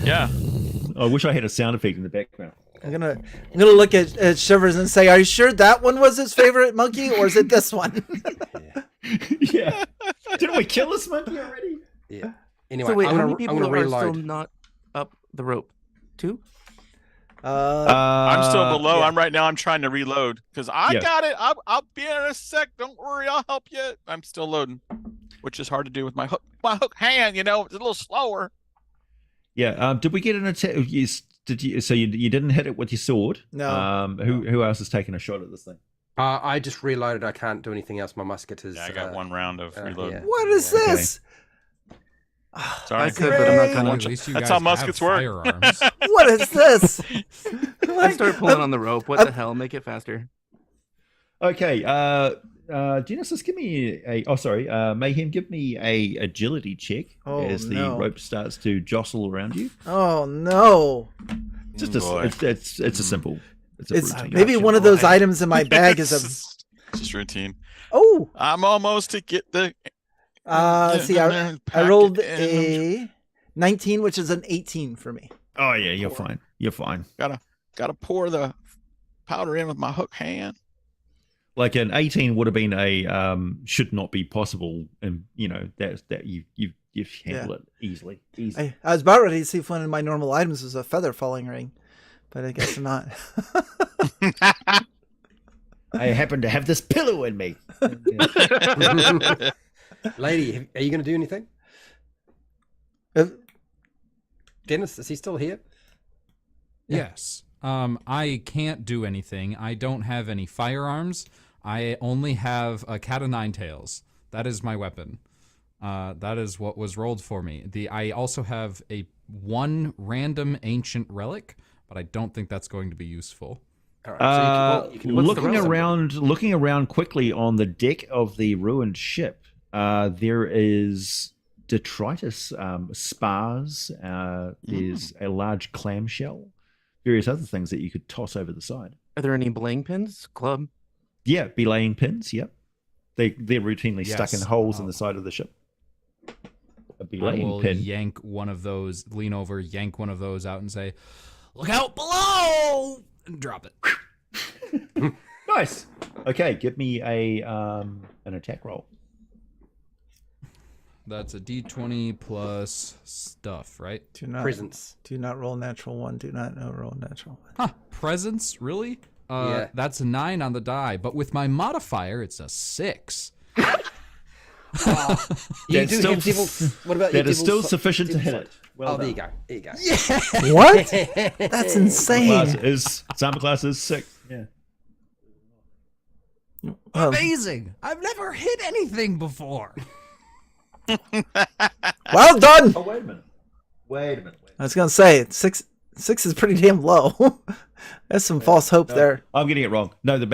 Yeah. I wish I had a sound effect in the background. I'm gonna look at Shivers and say, "Are you sure that one was his favorite monkey, or is it this one?" Yeah. Didn't we kill this monkey already? Yeah. Anyway, So wait, I'm how many gonna people are reload. still not up the rope? 2? I'm still below. yeah. I'm trying to reload because I Yeah. got it. I'll be in a sec. Don't worry, I'll help you. I'm still loading, which is hard to do with my hook hand. It's a little slower. Yeah. Did we get an attack? Did you? So you didn't hit it with your sword? No. Who else is taking a shot at this thing? I just reloaded. I can't do anything else. My musket is. Yeah, I got 1 round of reloading. yeah. What is Yeah. this? Sorry, I could, but I'm not Great. gonna. At least you That's guys how muskets have work. firearms. What is this? I started pulling on the rope. What the hell? Make it faster. Okay. Genesis, give me Mayhem, give me a agility check Oh, as the no. rope starts to jostle around you. Oh no! Just Boy. it's a simple. It's a It's routine. maybe Gotcha, one of those boy. items in my bag is a. It's just routine. Oh, I'm almost to get the. see, I pack rolled it in. a 19, which is an 18 for me. Oh yeah, you're fine. You're fine. Gotta pour the powder in with my hook hand. Like an 18 would have been a should not be possible, and that you handle it easily. Easy. I was about ready to see if one of my normal items was a feather falling ring, but I guess not. I happen to have this pillow in me. Lady, are you going to do anything? Dennis, is he still here? Yes. I can't do anything. I don't have any firearms. I only have a cat o' nine tails. That is my weapon. That is what was rolled for me. I also have one random ancient relic, but I don't think that's going to be useful. All right, so you can what's the Looking around quickly on the deck of the ruined ship, there is detritus, spars. There's a large clamshell, various other things that you could toss over the side. Are there any belaying pins? Club? Yeah, belaying pins. Yep, they're routinely stuck in Yes. holes in the side of the ship. A I belaying will pin. yank one of those, lean over, yank one of those out, and say, "Look out below!" and drop it. Nice. Okay, give me an attack roll. That's a D20 plus stuff, right? Presence. Do not roll natural one. Do not roll natural one. Huh? Presence, really? Yeah. That's a 9 on the die, but with my modifier, it's a 6. You That's do still- have devil's. What about your That is still devil's- sufficient to hit devil's- it. Well there you done. go. There you go. What? That's Class insane. is Summer class is 6. Yeah. Well, Amazing! I've never hit anything before. well done. Oh wait a minute. Wait a minute. I was gonna say 6 is pretty damn low. That's some false hope there. I'm getting it wrong. No, the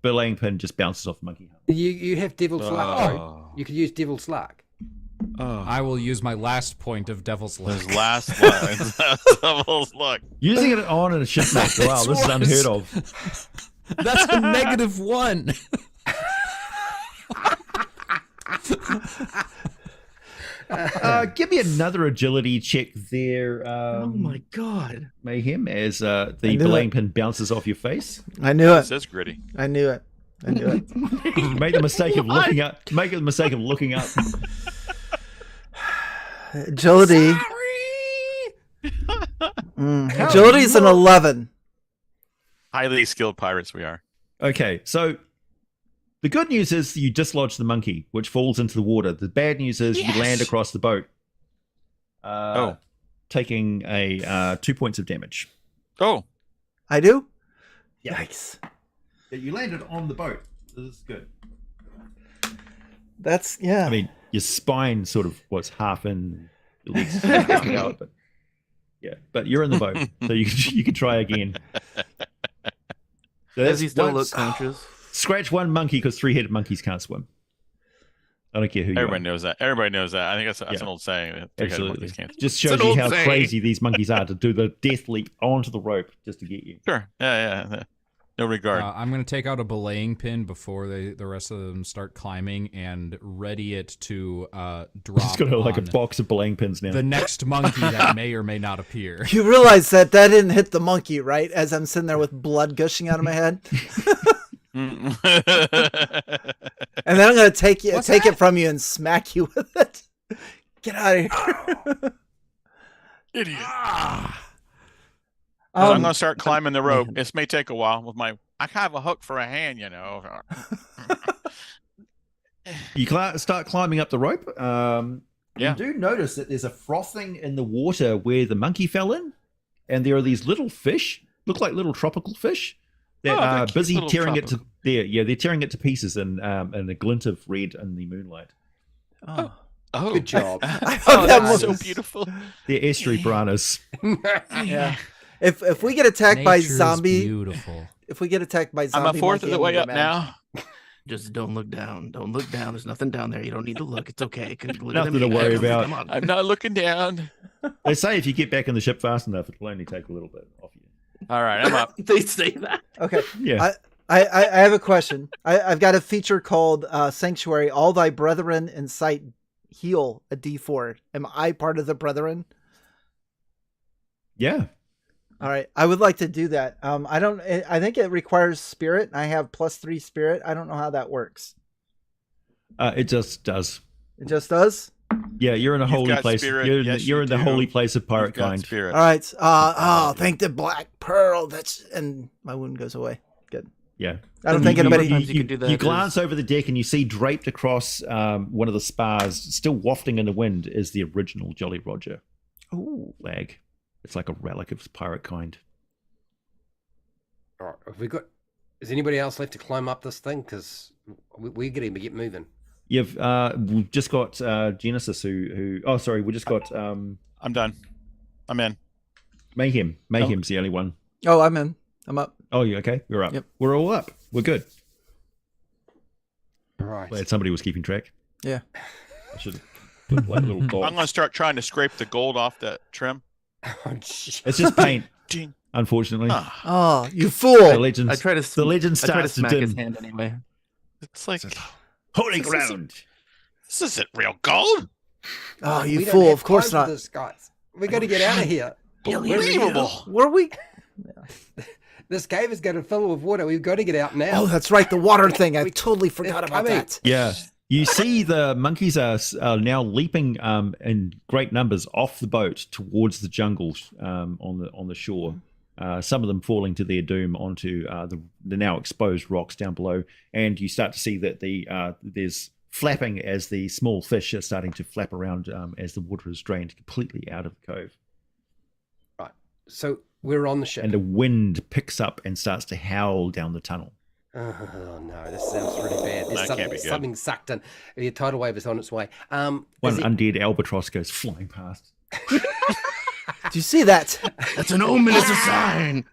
belaying pin just bounces off the monkey hump. You have devil's luck. Oh. Though. You could use devil's luck. Oh, I will use my last point of Devil's Luck. his last line. Devil's luck. Using it on in a shipmate. Wow, this is unheard of. That's a -1. Give me another agility check there, Oh my god. Mayhem, as the knew belaying it. pin bounces off your face. I knew This it. is gritty. I knew it. I knew it. Make the mistake of looking up. Make the mistake of looking up. Agility. How Agility is an 11. Highly skilled pirates we are. Okay, so the good news is you dislodge the monkey, which falls into the water. The bad news is you land across the boat. Taking a 2 points of damage. Oh, I do? Yeah. Yikes. You landed on the boat. This is good. That's, yeah. I mean, your spine sort of was half in, your legs half out, but yeah. But you're in the boat, so you can try again. So Does he still once- look conscious? Scratch one monkey because 3-headed monkeys can't swim. I don't care who you everybody are. knows that. Everybody knows that. I think that's Yeah. an old saying. Three-headed Absolutely. monkeys can't- Just It's shows an you old how saying. crazy these monkeys are to do the death leap onto the rope just to get you. Sure. Yeah. No regard. I'm going to take out a belaying pin before the rest of them start climbing and ready it to drop Just got like a on box of belaying pins now. the next monkey that may or may not appear. You realize that didn't hit the monkey, right? As I'm sitting there with blood gushing out of my head. And then I'm going to take it from you and smack you with it. Get out of here. Idiot. Um, I'm gonna start climbing the rope. This may take a while with my. I have a hook for a hand, you know. You start climbing up the rope. Yeah. You do notice that there's a frothing in the water where the monkey fell in, and there are these little fish, look like little tropical fish, that Oh, they're are cute busy little tearing it to tropical. they're tearing it to pieces in a glint of red in the moonlight. oh. Oh, Good job. I thought that that's was so beautiful. They're estuary piranhas. Yeah. If we get attacked by Nature's zombie, beautiful. if we get attacked by I'm zombie, a fourth of monkey, the way I'm up gonna now. Just don't look down. Don't look down. There's nothing down there. You don't need to look. It's okay. Look Nothing at to me. worry Come about. on. I'm not looking down. They say if you get back in the ship fast enough, it'll only take a little bit off you. All right, I'm up. They say that. Okay. Yeah. I have a question. I've got a feature called Sanctuary. All thy brethren in sight heal a D4. Am I part of the brethren? Yeah. All right. I would like to do that. I think it requires spirit. I have +3 spirit. I don't know how that works. It just does. It just does? Yeah, you're in a You've holy got place. spirit. You're, Yes, you're you in the do. holy place of pirate You've got kind. spirit. All right. Thank the black pearl. And my wound goes away. Good. Yeah. I don't think anybody. Sometimes you can do that You is- glance over the deck and you see draped across one of the spars, still wafting in the wind, is the original Jolly Roger Ooh. flag. It's like a relic of pirate kind. All right, have we got? Is anybody else left to climb up this thing? Because we're getting to get moving. We've just got Genesis who. Oh, sorry, we just got I'm done. I'm in. Mayhem. Mayhem's the only one. Oh, I'm in. I'm up. Oh, you okay? We're up. Yep. We're all up. We're good. Right. Glad somebody was keeping track. Yeah. I should Look like little I'm dots. gonna start trying to scrape the gold off that trim. Oh, shit. It's just paint, Ding. unfortunately. Ah, Oh, you The fool! legend, I try to the legend I try to starts to smack his dim. hand anyway. it's like Holy This is- ground! this isn't real gold. Oh, We you don't fool! have Of course time for not. This, guys. We got to get out of here. Unbelievable. Where are we? This cave is going to fill with water. We've got to get out now. Oh, that's right, the water thing. I We- totally forgot about coming. that. Yeah. You see the monkeys are now leaping in great numbers off the boat towards the jungle on the shore. Some of them falling to their doom onto the now exposed rocks down below, and you start to see that there's flapping as the small fish are starting to flap around as the water is drained completely out of the cove, So we're on the ship. and the wind picks up and starts to howl down the tunnel. Oh no, this sounds really bad. There's That can't be good. something sucked in. The tidal wave is on its way. One Is it- undead albatross goes flying past. Did you see that? That's an omen. It's a sign.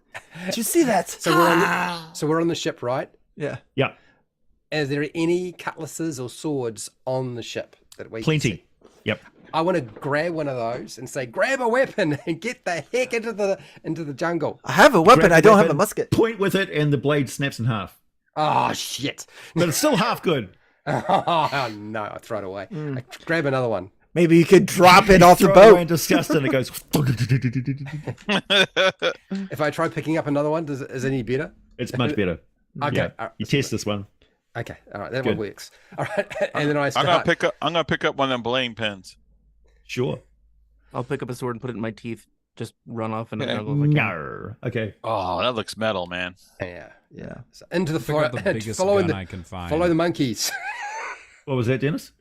Did you see that? so we're on the ship, right? Yeah. Yeah, Is there any cutlasses or swords on the ship that we can plenty. see? Yep. I want to grab one of those and say, "Grab a weapon and get the heck into the jungle." I have a weapon. Grab the I don't have a weapon, musket. Point with it, and the blade snaps in half. Oh shit! But it's still half good. Oh no! I throw it away. I grab another one. Maybe you could drop it off the Throw it away boat. in disgust, and it goes. If I try picking up another one, is it any better? It's much better. Okay. Yeah. all right. You test this one. Okay. All right. That Good. one works. All right. And then I I'm start. gonna pick up one of them belaying pins. Sure. I'll pick up a sword and put it in my teeth. Just run off in the Okay. jungle. If I can. No. Okay. Oh, that looks metal, man. Yeah. Yeah. So into the Pick fire. up the biggest Following gun the I can find. follow the monkeys. What was that, Dennis?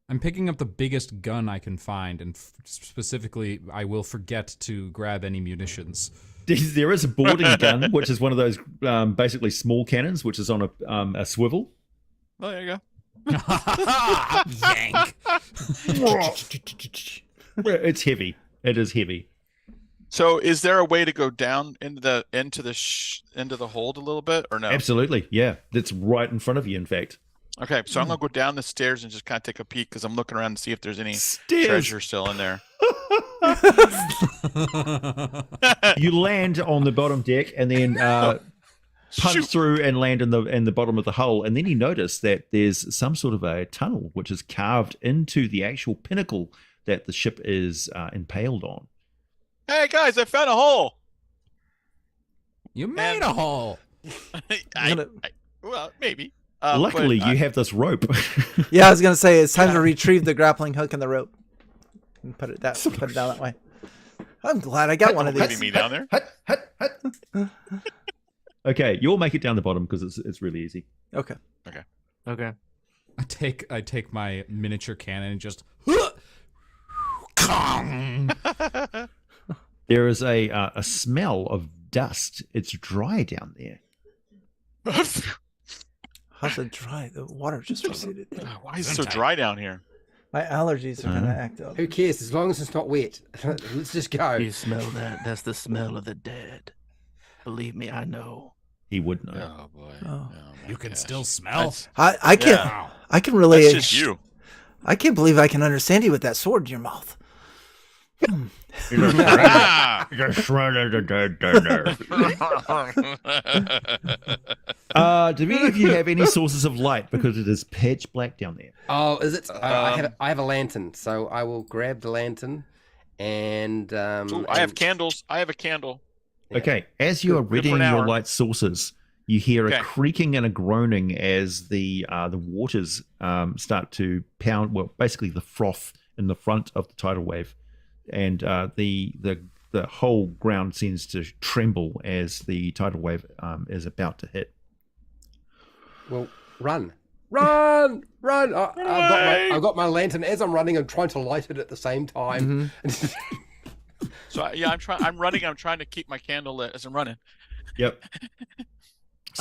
I'm picking up the biggest gun I can find, and specifically, I will forget to grab any munitions. There is a boarding gun, which is one of those basically small cannons, which is on a swivel. Oh, there you go. Yank. It's heavy. It is heavy. So, is there a way to go down into the hold a little bit, or no? Absolutely. Yeah. That's right in front of you, in fact. Okay, so I'm gonna go down the stairs and just kind of take a peek because I'm looking around to see if there's any Stairs. treasure still in there. You land on the bottom deck and then punch Shoot. through and land in the bottom of the hull, and then you notice that there's some sort of a tunnel which is carved into the actual pinnacle that the ship is impaled on. Hey guys, I found a hole. You made a hole. Well, maybe. Luckily, but, you have this rope. Yeah, I was gonna say it's time to retrieve the grappling hook and the rope and put it down that way. I'm glad I got one of leaving these. me down there. Okay, you'll make it down the bottom because it's really easy. Okay. Okay. I take my miniature cannon and just. There is a smell of dust. It's dry down there. How's it dry? The water just receded. Why is it so dry down here? My allergies are gonna act up. Who cares? As long as it's not wet. Let's just go. You smell that? That's the smell of the dead. Believe me, I know. He would know. Oh boy. Oh. my You can gosh. still smell. I can Yeah. I can really That's just you. I can't believe I can understand you with that sword in your mouth. Ah! Do any of you have any sources of light because it is pitch black down there? Oh, is it? I have a lantern, so I will grab the lantern and Ooh, I have and- candles. I have a candle. Yeah. Okay, as you are Good for readying an your hour. light sources, you hear Okay. a creaking and a groaning as the waters start to pound. Well, basically the froth in the front of the tidal wave, and the whole ground seems to tremble as the tidal wave is about to hit. Well, run! I've got my lantern. As I'm running, I'm trying to light it at the same time. So I'm running. I'm trying to keep my candle lit as I'm running. Yep.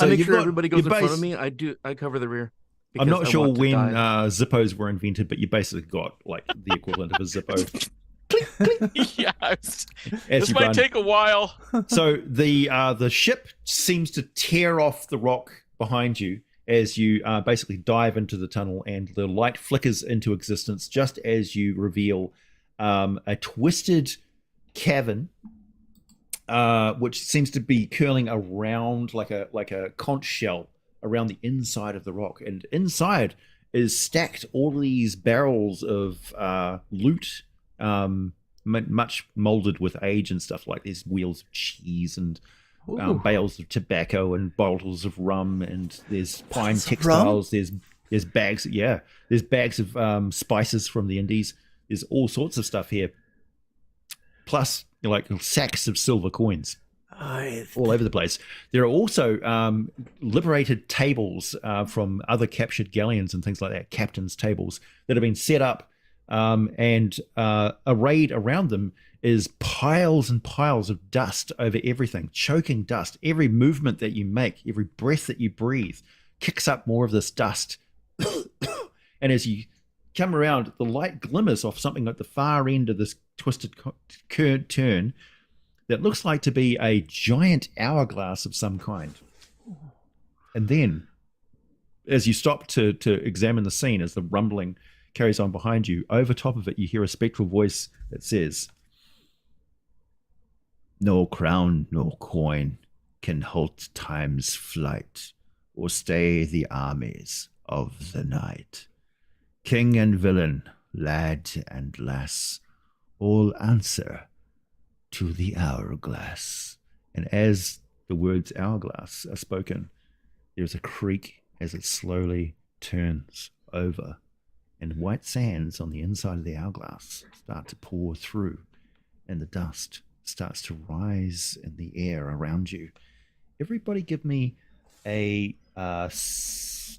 I make you've sure got everybody goes in your front base- of me. I cover the rear. I'm because not I sure want to when die. Zippos were invented, but you basically got like the equivalent of a Zippo. Yes. As This you might run. take a while. So the ship seems to tear off the rock behind you, as you basically dive into the tunnel, and the light flickers into existence just as you reveal a twisted cavern, which seems to be curling around like a conch shell around the inside of the rock. And inside is stacked all these barrels of loot, much molded with age and stuff, like these wheels of cheese and bales of tobacco and bottles of rum, and there's pine textiles. There's bags. Yeah, there's bags of spices from the Indies. There's all sorts of stuff here. Plus, like sacks of silver coins all over the place. There are also liberated tables from other captured galleons and things like that, captain's tables that have been set up, and arrayed around them is piles and piles of dust over everything, choking dust. Every movement that you make, every breath that you breathe kicks up more of this dust. And as you come around, the light glimmers off something at the far end of this twisted turn that looks like to be a giant hourglass of some kind. And then, as you stop to examine the scene, as the rumbling carries on behind you, over top of it you hear a spectral voice that says, "No crown, no coin can halt time's flight or stay the armies of the night. King and villain, lad and lass, all answer to the hourglass." And as the words hourglass are spoken, there's a creak as it slowly turns over, and white sands on the inside of the hourglass start to pour through, and the dust starts to rise in the air around you. Everybody give me a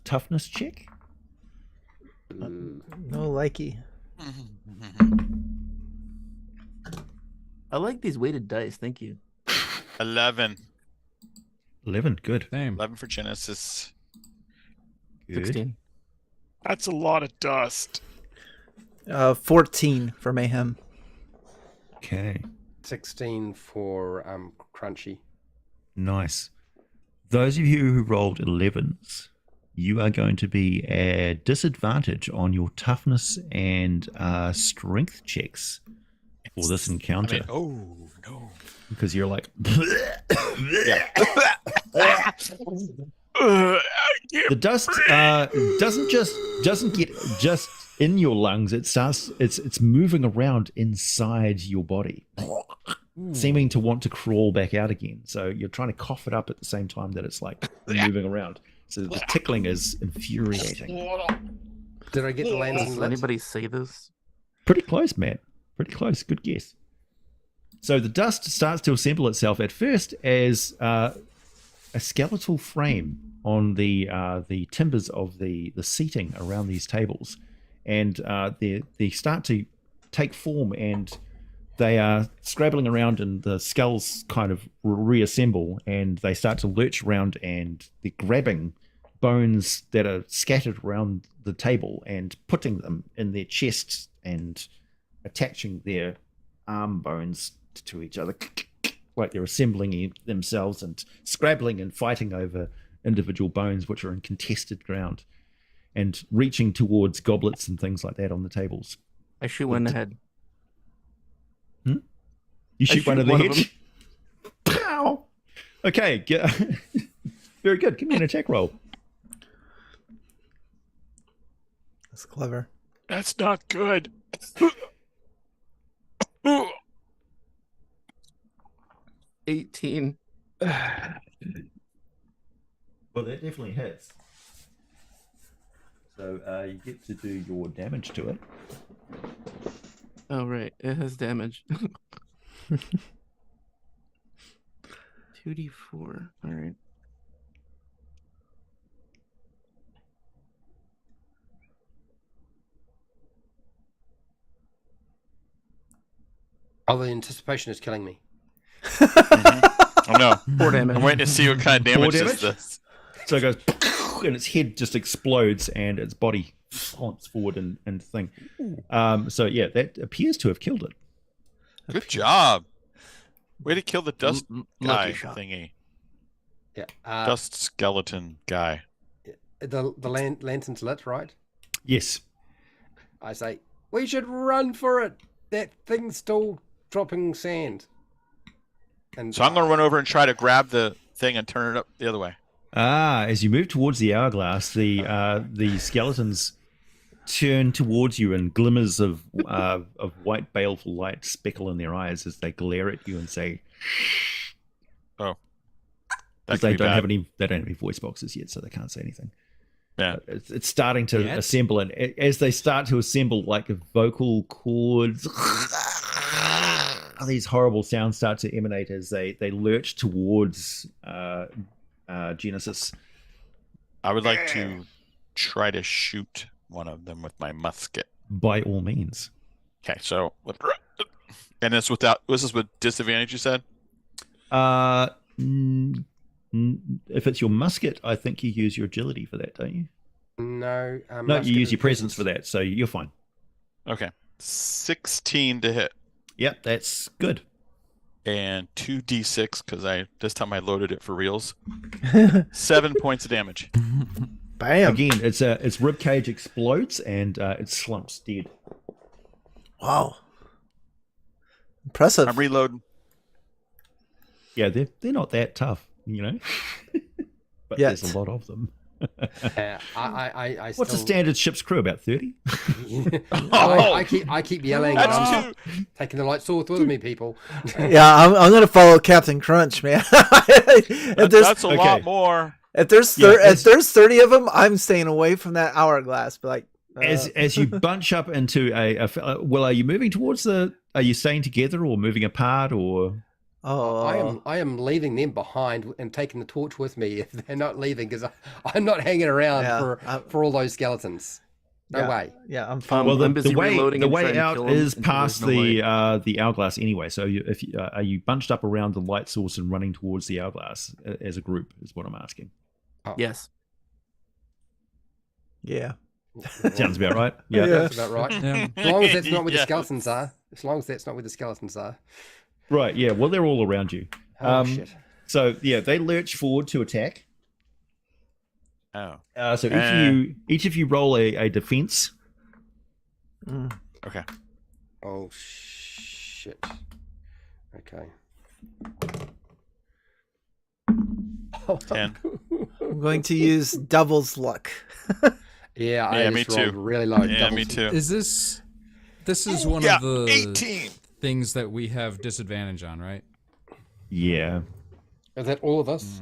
toughness check. No likey. I like these weighted dice. Thank you. 11. 11, good. Same. 11 for Genesis. Good. 16. That's a lot of dust. 14 for Mayhem. Okay, 16 for Crunchy. nice. Those of you who rolled 11s, you are going to be at disadvantage on your toughness and strength checks for this encounter. Oh, no. Because you're like, the dust doesn't get just in your lungs. It's moving around inside your body, seeming to want to crawl back out again. So you're trying to cough it up at the same time that it's like moving around. So the tickling is infuriating. Did I get the lancing Does lips? anybody say this? Pretty close, Matt. Pretty close. Good guess. So the dust starts to assemble itself at first as a skeletal frame on the timbers of the seating around these tables, and they start to take form, and they are scrabbling around, and the skulls kind of reassemble, and they start to lurch around, and they're grabbing bones that are scattered around the table and putting them in their chests and attaching their arm bones to each other, like they're assembling themselves and scrabbling and fighting over individual bones which are in contested ground, and reaching towards goblets and things like that on the tables. I shoot one in the head. You shoot one in the head. Pow! Okay, very good. Give me an attack roll. That's clever. That's not good. 18. Well, that definitely hits. So you get to do your damage to it. Oh, right. It has damage. 2d4. All right. Oh, the anticipation is killing me. Oh, no. 4 damage. I'm waiting to see what kind of damage is this. So it goes, and its head just explodes, and its body haunts forward and thing. So yeah, that appears to have killed it. Good job. Way to kill the dust Lucky guy shot. thingy. Yeah. Dust skeleton guy. the lantern's lit, right? Yes. I say, we should run for it. That thing's still dropping sand. And So I'm going to run over and try to grab the thing and turn it up the other way. As you move towards the hourglass, the skeletons turn towards you, and glimmers of white baleful light speckle in their eyes as they glare at you and say, Oh, because they don't have any voice boxes yet, so they can't say anything. Yeah, it's starting to assemble, and as they start to assemble, like vocal cords, these horrible sounds start to emanate as they lurch towards Genesis. I would like to try to shoot one of them with my musket. By all means. Okay, so and this is with disadvantage, you said? If it's your musket, I think you use your agility for that, don't you? No. No, you use your presence for that, so you're fine. Okay, 16 to hit. Yep, that's good. And 2d6 because this time I loaded it for reals. 7 points of damage. Bam. Again, its ribcage explodes and it slumps dead. Wow. Impressive. I'm reloading. Yeah, they're not that tough, you know. But Yet. there's a lot of them. I What's a standard ship's crew? About 30? I keep yelling. That's I'm taking the light sword with me, people. Yeah, I'm gonna follow Captain Crunch, man. That's a lot more. If there's 30 of them, I'm staying away from that hourglass. But like, as you bunch up into well, are you moving towards are you staying together or moving apart or? I am leaving them behind and taking the torch with me if they're not leaving, because I'm not hanging around for all those skeletons. No way. Yeah, I'm fine. Well, I'm busy reloading the and way trying to out kill 'em is until past there's no the hourglass anyway. So are you bunched up around the light source and running towards the hourglass as a group? Is what I'm asking. Yes. Yeah. Sounds about right. Yeah. That's about right. Yeah. As long as that's not where the Yes. skeletons are. As long as that's not where the skeletons are. Right. Yeah. Well, they're all around you. Oh, shit. So yeah, they lurch forward to attack. Oh. So each of you roll a defense. Okay. Oh, shit. Okay. 10. I'm going to use Devil's Luck. Yeah, I me just rolled too. really low. Yeah, me doubles. too. Is this is one Yeah, of the 18. things that we have disadvantage on, right? Yeah. Is that all of us?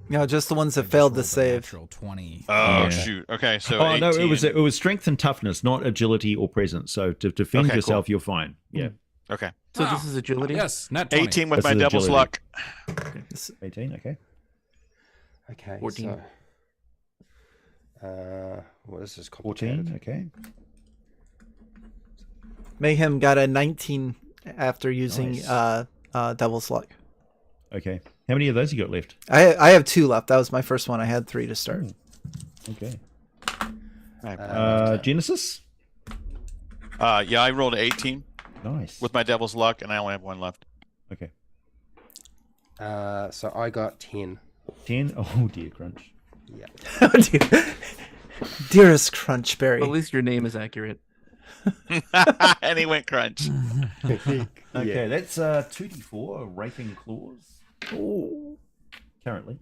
No, just the ones that failed to Rolled a save. natural 20. Oh, Yeah. shoot. Okay, so Oh 18. no, it was strength and toughness, not agility or presence. So to defend Okay, yourself, you're fine. Yeah. Okay. So this is agility? Yes, nat 20. 18 with This my is devil's agility. luck. 18. Okay. Okay. 14. So, well, this is 14. complicated. Okay. Mayhem got a 19 after using Nice. Devil's Luck. Okay. How many of those you got left? I have 2 left. That was my first one. I had 3 to start. Okay. Uh, Genesis. yeah, I rolled an 18 Nice. with my devil's luck, and I only have 1 left. Okay. So I got 10. 10. Oh dear, crunch. Yeah. Oh, dear. Dearest Crunchberry. At least your name is accurate. And he went crunch. Okay, that's 2d4 raping claws. Ooh. Currently,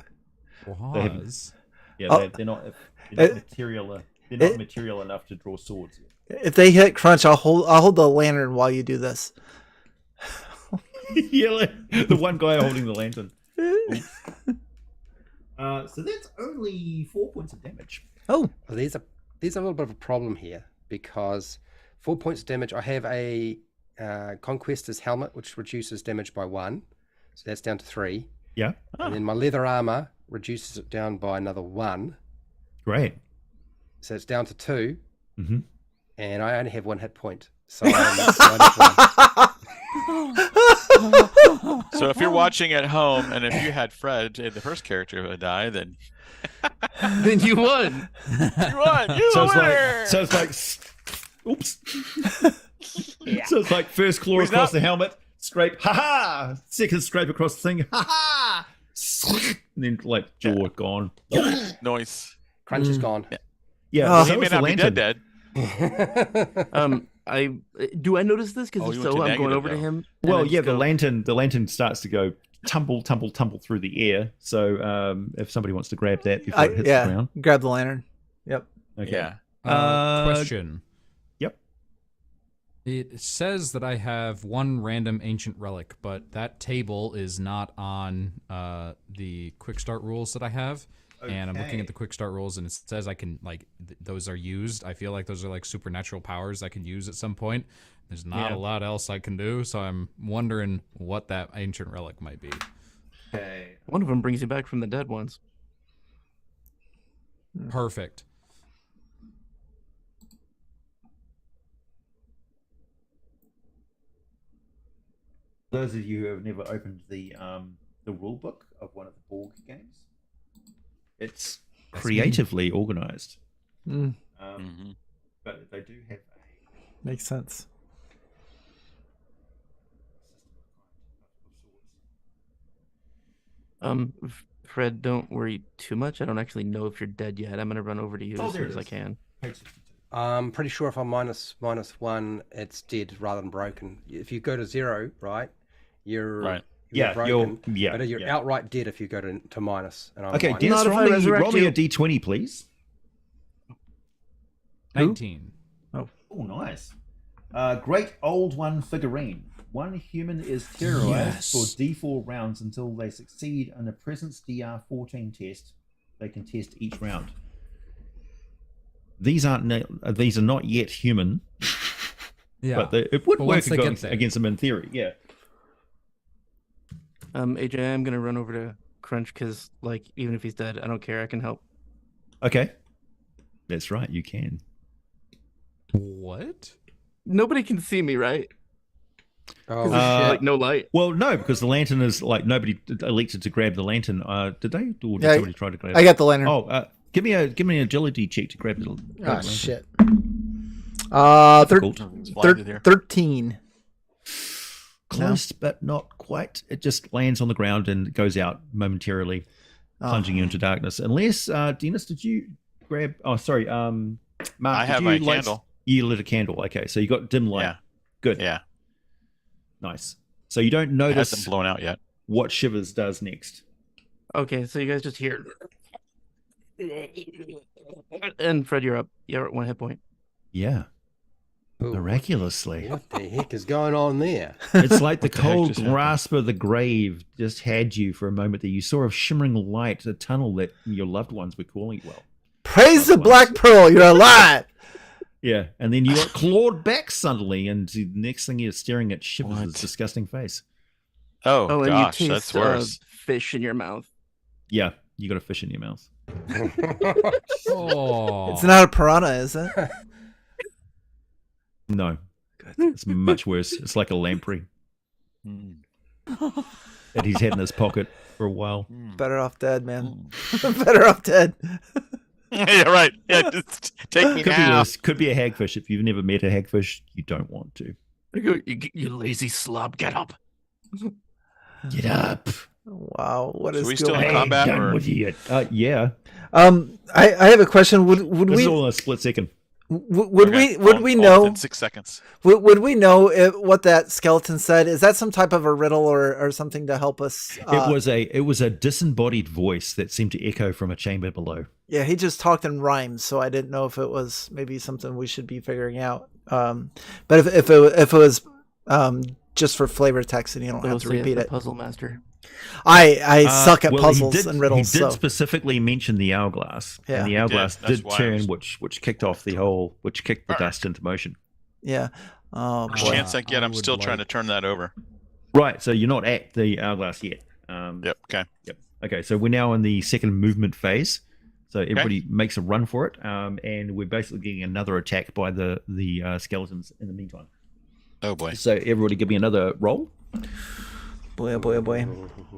Was. yeah, Oh. they're not It- material. They're not material enough to draw swords yet. If they hit Crunch, I'll hold the lantern while you do this. Yeah, like the one guy holding the lantern. Oops. So that's only 4 points of damage. Oh, Well, there's a little bit of a problem here, because 4 points of damage. I have a Conquester's helmet, which reduces damage by 1, so that's down to 3. Yeah, And then my leather armor reduces it down by another 1, great. so it's down to 2. Mm-hmm. And I only have 1 hit point, so I'm So if you're watching at home, and if you had Fred, the first character who would die, then Then you won. you won. You So the winner. it's like, oops. So it's like first claw He's across not- the helmet, scrape, ha ha. Second scrape across the thing, ha ha. And then like jaw gone. Noise. Crunch is gone. Yeah, Oh. so He may is the not be lantern. dead. I do I notice this? Because Oh, if you went so, to I'm going negative, over to though. him. and I Well, just yeah, go, the lantern starts to go tumble through the air. So if somebody wants to grab that before it hits the ground. Grab the lantern. Yep. Okay. Yeah. Question. Yep. It says that I have one random ancient relic, but that table is not on the quick start rules that I have. And I'm looking Okay. at the quick start rules, and it says I can, like, those are used. I feel like those are, like, supernatural powers I can use at some point. There's not Yeah. a lot else I can do, so I'm wondering what that ancient relic might be. Okay. one of them brings you back from the dead once. Perfect. Those of you who have never opened the rule book of one of the Borg games, it's That's creatively organized. Mm, Mhm. But they do have a makes sense. Fred, don't worry too much. I don't actually know if you're dead yet. I'm gonna run over to you Oh, as there soon it as I is. can. page 62. I'm pretty sure if I'm -1, it's dead rather than broken. If you go to 0, right, you're Right. Yeah, broken. you're But you're yeah. outright dead if you go to minus. And I'm Okay, minus. Dennis, Not if I roll resurrect me you. a d20, please. 19. Oh, nice. Great Old One figurine. One human is terrorized Yes. for D4 rounds until they succeed on a presence DR14 test. They can test each round. These are not yet human, Yeah. but it would But work once they get there. against them in theory. Yeah. AJ, I'm gonna run over to Crunch because, like, even if he's dead, I don't care. I can help. Okay. That's right. You can. What? Nobody can see me, right? Oh, Because there's, shit. like, no light. Well, no, because the lantern is like nobody elected to grab the lantern. Did they? Or did Yeah, somebody try to grab I it? got the lantern. Oh, give me an agility check to grab the Ah, lantern. shit. Difficult. It's flying through there. 13. Close, but not quite. It just lands on the ground and goes out momentarily, plunging you into darkness. Unless, Dennis, did you grab? Oh, sorry, Mark. I did have you my light- candle. You lit a candle. Okay, so you got dim light. Yeah. Good. Yeah. Nice. So you don't It notice hasn't blown out yet. what Shivers does next. Okay, so you guys just hear. And Fred, you're up. You're at 1 hit point. Yeah, Ooh, miraculously. what the heck is going on there? It's like the What the heck cold just happened? grasp of the grave just had you for a moment. That you saw a shimmering light, a tunnel that your loved ones were calling. Well, Praise the Otherwise- Black Pearl, you're alive. yeah, and then you got clawed back suddenly, and the next thing you're staring at Shivers' What? disgusting face. Oh, Oh, and gosh, you that's taste worse. fish in your mouth. Yeah, you got a fish in your mouth. Oh. It's not a piranha, is it? No, it's much worse. It's like a lamprey Mm. that he's had in his pocket for a while. Mm. Better off dead, man. Better off dead. Yeah, right. Yeah, just take me Could be now. worse. Could be a hagfish. If you've never met a hagfish, you don't want to. You lazy slob, get up. Get up. Wow, what So is we still going in on? combat, done or- with you. Yeah. I have a question. Would This we is all in a split second. would Okay, we all know within 6 seconds. would we know what that skeleton said? Is that some type of a riddle or something to help us? It was a disembodied voice that seemed to echo from a chamber below. Yeah, he just talked in rhymes, so I didn't know if it was maybe something we should be figuring out. But if it was just for flavor text, and you don't have to repeat it. Puzzle master. I suck at Well, puzzles and riddles. He did So specifically mention the hourglass, Yeah. and the He hourglass did. That's did why I turn, was- which kicked off which kicked the dust into motion. yeah. Oh First boy. chance I get, I I'm would still trying to like- turn that over. Right, so you're not at the hourglass yet. Yep. Okay. Yep. Okay, so we're now in the second movement phase. So everybody makes a run for it, and we're basically getting another attack by the skeletons in the meantime. Oh boy. So everybody, give me another roll. Boy, oh boy, oh boy.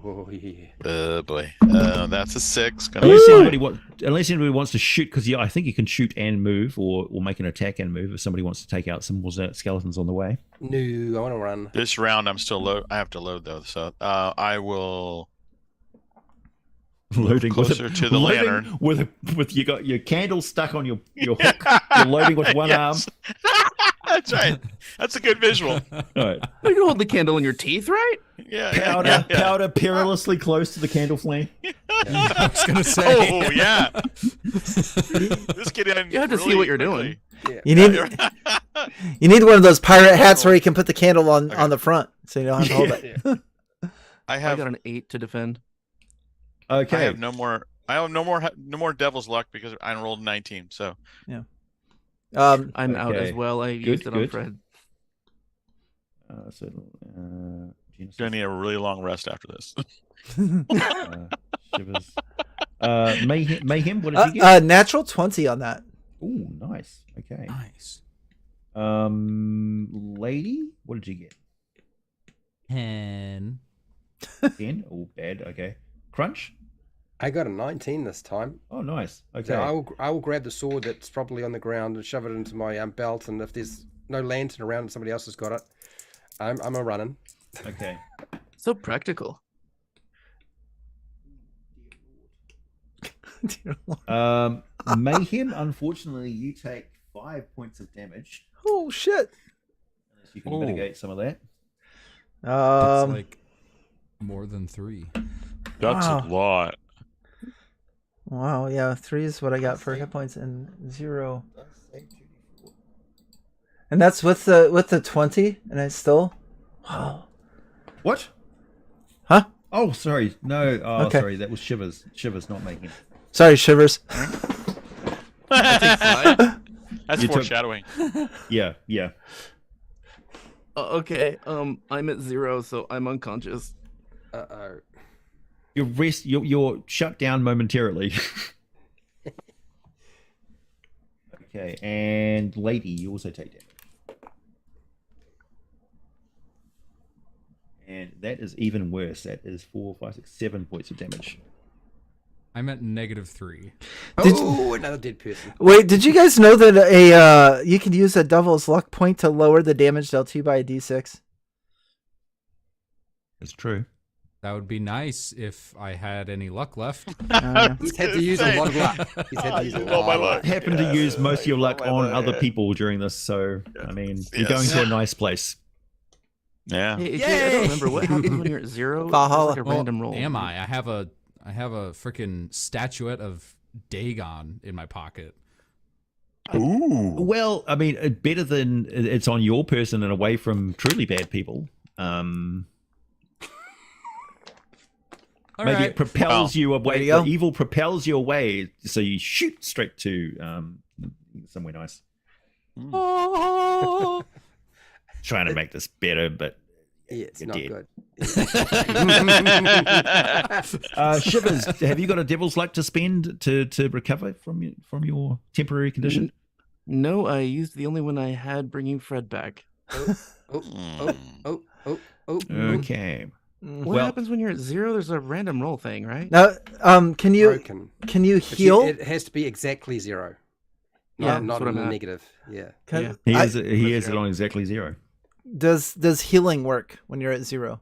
Oh, yeah. Oh boy. That's a 6. Gonna Unless be anybody wants to shoot, because I think you can shoot and move, or make an attack and move if somebody wants to take out some more skeletons on the way. No, I want to run. This round, I'm still load. I have to load though, so I will. Loading closer to the lantern. with you got your candle stuck on your hook. You're loading with one arm. That's right. That's a good visual. All right. You can hold the candle in your teeth, right? Yeah. Powder perilously close to the candle flame. I was gonna say. Oh yeah. This kid. You have to see what you're doing. You need one of those pirate hats where you can put the candle on the front, so you don't have to hold it. I I got have an 8 to defend. Okay. I have no more devil's luck because I rolled 19. So I'm out as Okay. well. I used it on Fred. gonna need a really long rest after this. Shivers. Mayhem. What did you get? Natural 20 on that. Oh, nice. Okay. Nice. Lady, what did you get? 10. 10. Oh, bad. Okay. Crunch. I got a 19 this time. Oh, nice. Okay. So I will grab the sword that's probably on the ground and shove it into my belt. And if there's no lantern around and somebody else has got it, I'm a running. Okay. So practical. Mayhem. Unfortunately, you take 5 points of damage. Oh shit! Unless you can mitigate some of that. It's like more than 3. That's Wow. a lot. Wow, yeah, 3 is what I got for hit points and 0. And that's with the 20, and I still. Wow. What? Huh? Oh, sorry. No. Oh, Okay. sorry. That was Shivers. Shivers, not Mayhem. Sorry, Shivers. That's You took- foreshadowing. Yeah. Okay. I'm at 0, so I'm unconscious. Uh-oh. You're shut down momentarily. Okay, and Lady, you also take damage. And that is even worse. That is 4, 5, 6, 7 points of damage. I'm at -3. Oh, another dead person. Wait, did you guys know that you can use a devil's luck point to lower the damage dealt to you by a d6? That's true. That would be nice if I had any luck left. He's had to use a lot of luck. He's had to use a used all lot my of luck. luck. Happen to use most of your luck on other people during this, so I mean, you're going to a nice place. Yeah. Hey, AJ, I don't remember what happens when you're at 0. Valhalla. It's like a random roll. Am I? I have a freaking statuette of Dagon in my pocket. Ooh. Well, I mean, better than it's on your person and away from truly bad people. All Maybe right. it propels you away. There you go. The evil propels you away, so you shoot straight to somewhere nice. Trying to make this better, but Yeah, it's you're not dead. good. Shivers, have you got a devil's luck to spend to recover from your temporary condition? No, I used the only one I had, bringing Fred back. Oh. Okay. What Well- happens when you're at 0? There's a random roll thing, right? Now, can you Broken. heal? It has to be exactly 0. Yeah, Not that's what in I'm a at. negative. Yeah. Can- Yeah. He is it on exactly 0. Does healing work when you're at 0?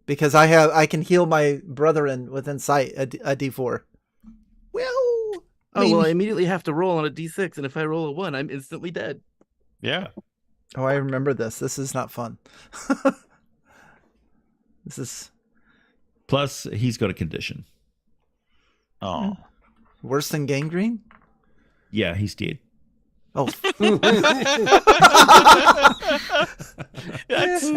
Because I can heal my brethren within sight a d4. Well, I immediately have to roll on a d6, and if I roll a 1, I'm instantly dead. Yeah. Oh, I remember this. This is not fun. This is plus he's got a condition. Oh. worse than gangrene. Yeah, he's dead. Oh, That's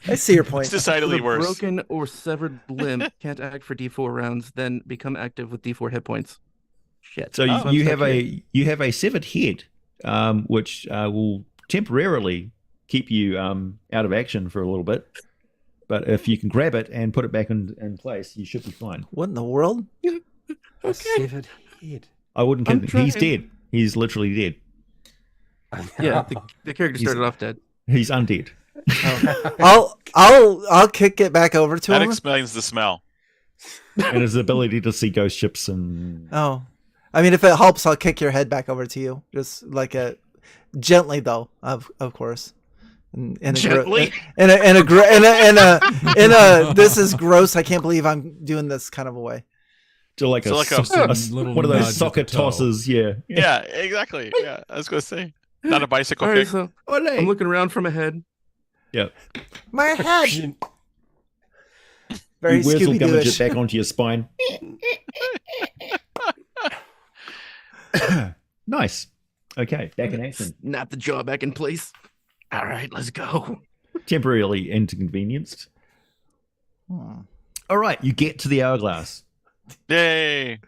I see your point. it's decidedly The worse. broken or severed limb can't act for d4 rounds, then become active with d4 hit points. Shit. So Oh, you I'm have stuck here. you have a severed head, which will temporarily keep you out of action for a little bit. But if you can grab it and put it back in place, you should be fine. What in the world? A severed head. I wouldn't I'm kid. He's trying. dead. He's literally dead. Yeah, the character started off dead. He's undead. I'll kick it back over to That him. explains the smell. And his ability to see ghost ships and Oh, I mean, if it helps, I'll kick your head back over to you, just like gently though, of course. In a Gently? This is gross. I can't believe I'm doing this kind of a way. like So a, like a- Little one of nudge those at soccer the toe. tosses. Yeah. Yeah, exactly. Yeah, I was gonna say not a bicycle All right, kick. so Olé. I'm looking around from ahead. Yeah. My head. Very You Wurzel Scooby gummage it Dooish. back onto your spine. Nice. Okay, back in action. Snap the jaw back in place. All right, let's go. Temporarily inconvenienced. Hmm. All right, you get to the hourglass. Yay!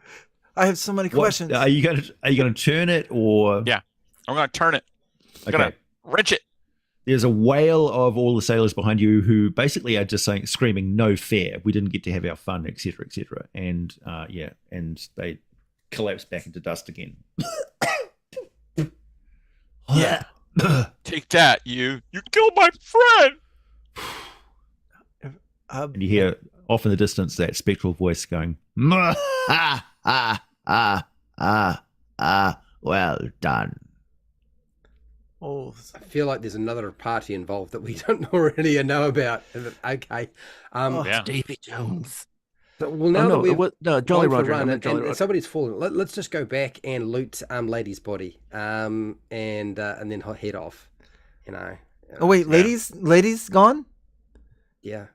I have so many What- questions. Are you gonna turn it or? Yeah. I'm gonna turn it. Okay. Gonna wrench it. There's a wail of all the sailors behind you who basically are just screaming, "No fair! We didn't get to have our fun, etc., etc." And and they collapse back into dust again. Yeah. Take that, you! You killed my friend. And you hear off in the distance that spectral voice going, well done. Oh, I feel like there's another party involved that we don't already know about. Okay. Oh, Yeah. Davy Jones. So, well, now Oh, that no, we've it was Jolly gone for Roger. the run I meant and, Jolly and Roger. somebody's fallen, let's just go back and loot Lady's body, and then head off. You know. oh wait, ladies gone? Yeah.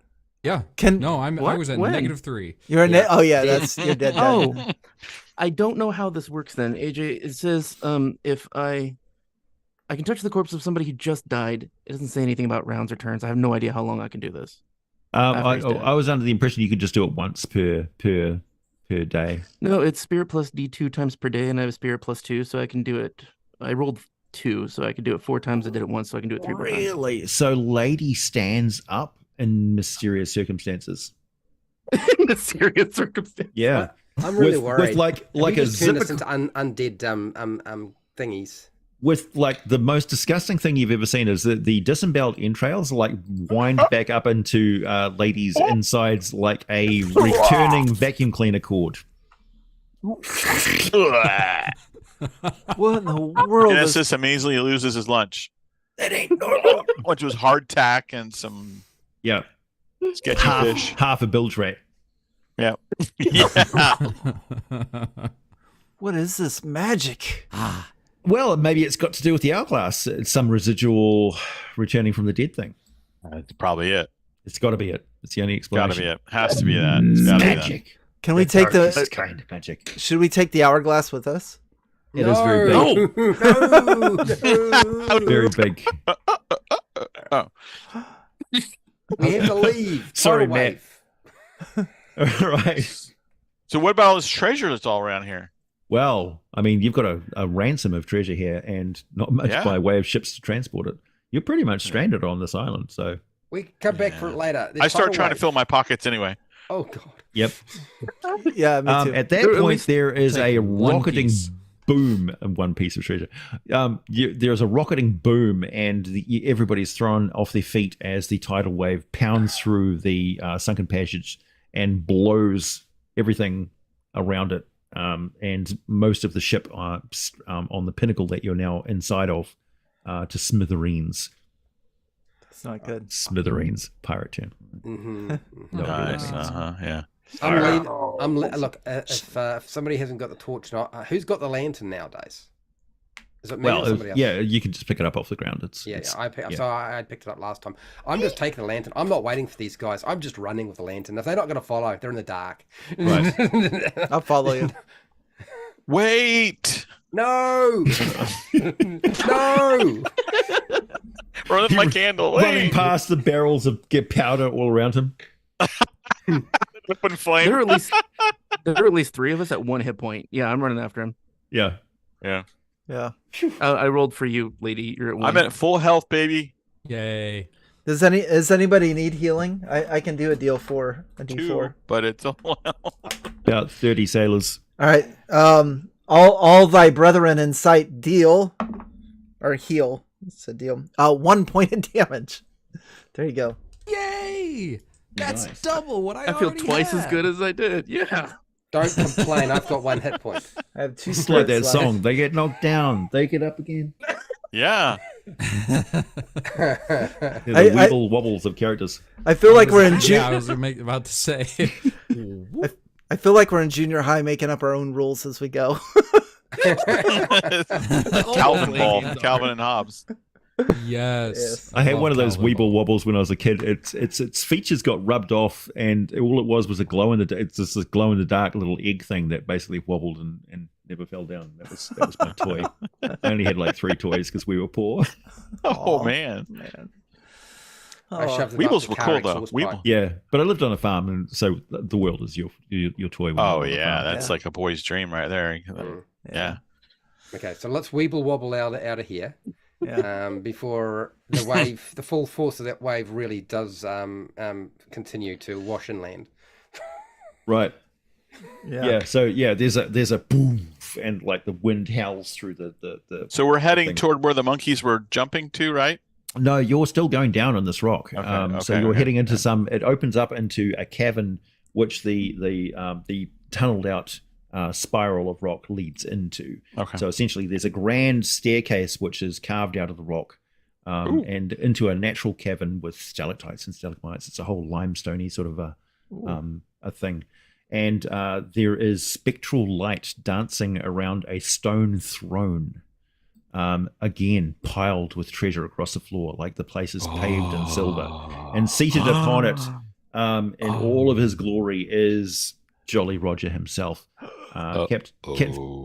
Yeah. Can No, I What? was at When? -3. you're a Yeah. oh yeah, that's you're dead. Oh, I don't know how this works then. AJ, it says if I can touch the corpse of somebody who just died. It doesn't say anything about rounds or turns. I have no idea how long I can do this. After he's dead. I was under the impression you could just do it once per day. No, it's spirit plus D2 times per day, and I have spirit plus 2, so I can do it. I rolled 2, so I can do it 4 times. I did it once, so I can do it 3 more times. Really? So lady stands up in mysterious circumstances. In a serious circumstance. Yeah. I'm really with, worried. With like We a just turned zipper us into undead thingies. with like the most disgusting thing you've ever seen is that the disemboweled entrails like wind back up into ladies' insides like a returning vacuum cleaner cord. What in the world And is system easily loses his lunch. That ain't normal. Which was hardtack and some Yeah. sketchy fish. Half a bilge rat. Yeah. what is this magic? Well, maybe it's got to do with the hourglass. It's some residual returning from the dead thing. That's probably it. It's got to be it. It's the only explanation. Gotta be it. Has to be that. It's gotta be that. Magic. Can we take the Darkest kind of magic. should we take the hourglass with us? It is very big. No. Very big. Oh. We have to leave. Sorry, Far away. Matt. All right. So what about all this treasure that's all around here? Well, I mean, you've got a ransom of treasure here and not much Yeah. by way of ships to transport it. You're pretty much stranded on this island. So, We can come back for it later. There's I start tidal trying to wave. fill my pockets anyway. Oh god. yep. Yeah, me too. At that Or at point, least there is take a one rocketing piece. boom and one piece of treasure. There's a rocketing boom, and everybody's thrown off their feet as the tidal wave pounds through the sunken passage and blows everything around it. And most of the ship on the pinnacle that you're now inside of to smithereens. It's not good. Smithereens, pirate term. Mm-hmm. No idea what Nice. that means. Yeah. Look, if somebody hasn't got the torch, who's got the lantern nowadays? Is it me or Well, somebody else? yeah, you can just pick it up off the ground. Yeah, it's So I picked it up last time. I'm just taking the lantern. I'm not waiting for these guys. I'm just running with the lantern. If they're not going to follow, they're in the dark. Right. I'll follow you. Wait. No, no. Run my candle. running Wait. past the barrels of get powder all around him. Open flame. There are at least 3 of us at 1 hit point. Yeah, I'm running after him. Yeah. Yeah. Yeah. I rolled for you, lady. You're at 1. I'm at full health, baby. Yay. Does anybody need healing? I can do a deal for a D4. 2, but it's a About 30 sailors. All right. All thy brethren in sight deal or heal. It's a deal. 1 point of damage. There you go. Yay! That's Nice. double what I feel already twice as had. good as I did. Yeah. Don't complain. I've got 1 hit point. I have 2 It's like that spirits left. song. They get knocked down. They get up again. Yeah. They're the I- weeble wobbles of characters. I feel like we're in June. Yeah, I was about to say. I feel like we're in junior high making up our own rules as we go. Calvin Ball, Calvin and Hobbes. Yes. I had love one of those Calvin Weeble Ball. wobbles when I was a kid. Its features got rubbed off, and all it was a glow in the. It's just this glow in the dark little egg thing that basically wobbled and never fell down. That was my toy. I only had like 3 toys because we were poor. Oh man. I shoved them Weebles up were the car cool, though. exhaust pipe. Weeble. Yeah, but I lived on a farm, and so the world is your toy. when Oh you're on a yeah, farm. that's like a boy's dream right there. Yeah. Okay, so let's weeble wobble out of here. Yeah. Before the wave, the full force of that wave really does continue to wash inland. Right. Yeah. So there's a boom, and like the wind howls through the. So we're heading thing. toward where the monkeys were jumping to, right? No, you're still going down on this rock. So you're heading into some. It opens up into a cavern, which the tunneled out spiral of rock leads into. Okay. So essentially, there's a grand staircase which is carved out of the rock, and into a natural cavern with stalactites and stalagmites. It's a whole limestoney sort of a thing, and there is spectral light dancing around a stone throne. Again, piled with treasure across the floor, like the place is paved in silver. And seated upon it, in all of his glory, is Jolly Roger himself.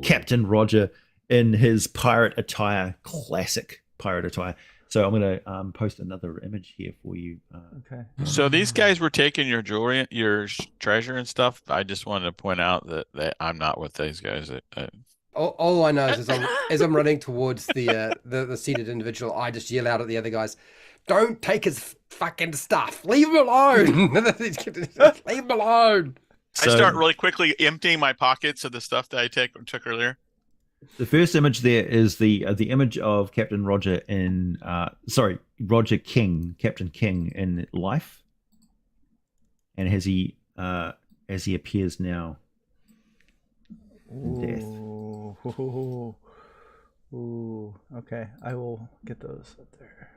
Captain Roger in his pirate attire, classic pirate attire. So I'm going to post another image here for you. Okay. So these guys were taking your jewelry, your treasure and stuff. I just wanted to point out that I'm not with these guys. All I know is as I'm running towards the seated individual, I just yell out at the other guys, "Don't take his fucking stuff! Leave him alone! Leave him alone!" I start really quickly emptying my pockets of the stuff that I took earlier. The first image there is the image of Captain Roger Roger King, Captain King in life, and as he appears now in death. Ooh. Okay, I will get those up there.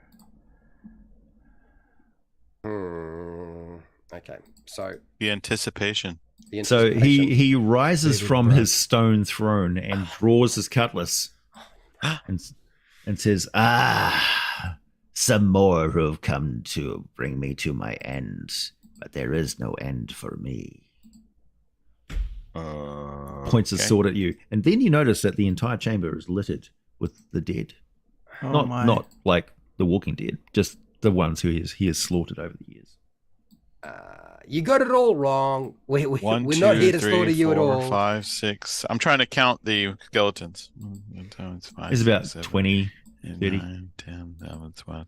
Okay, so The anticipation. So he rises from his stone throne and draws his cutlass and says, some more who have come to bring me to my end, but there is no end for me. Points his sword at you, and then you notice that the entire chamber is littered with the dead. Not like the Walking Dead, just the ones who he has slaughtered over the years. You got it all wrong. We're One, not two, here to three, slaughter you at 4, all. 5, 6. I'm trying to count the skeletons. There's about 20, 30. 9, 10, 11, 12.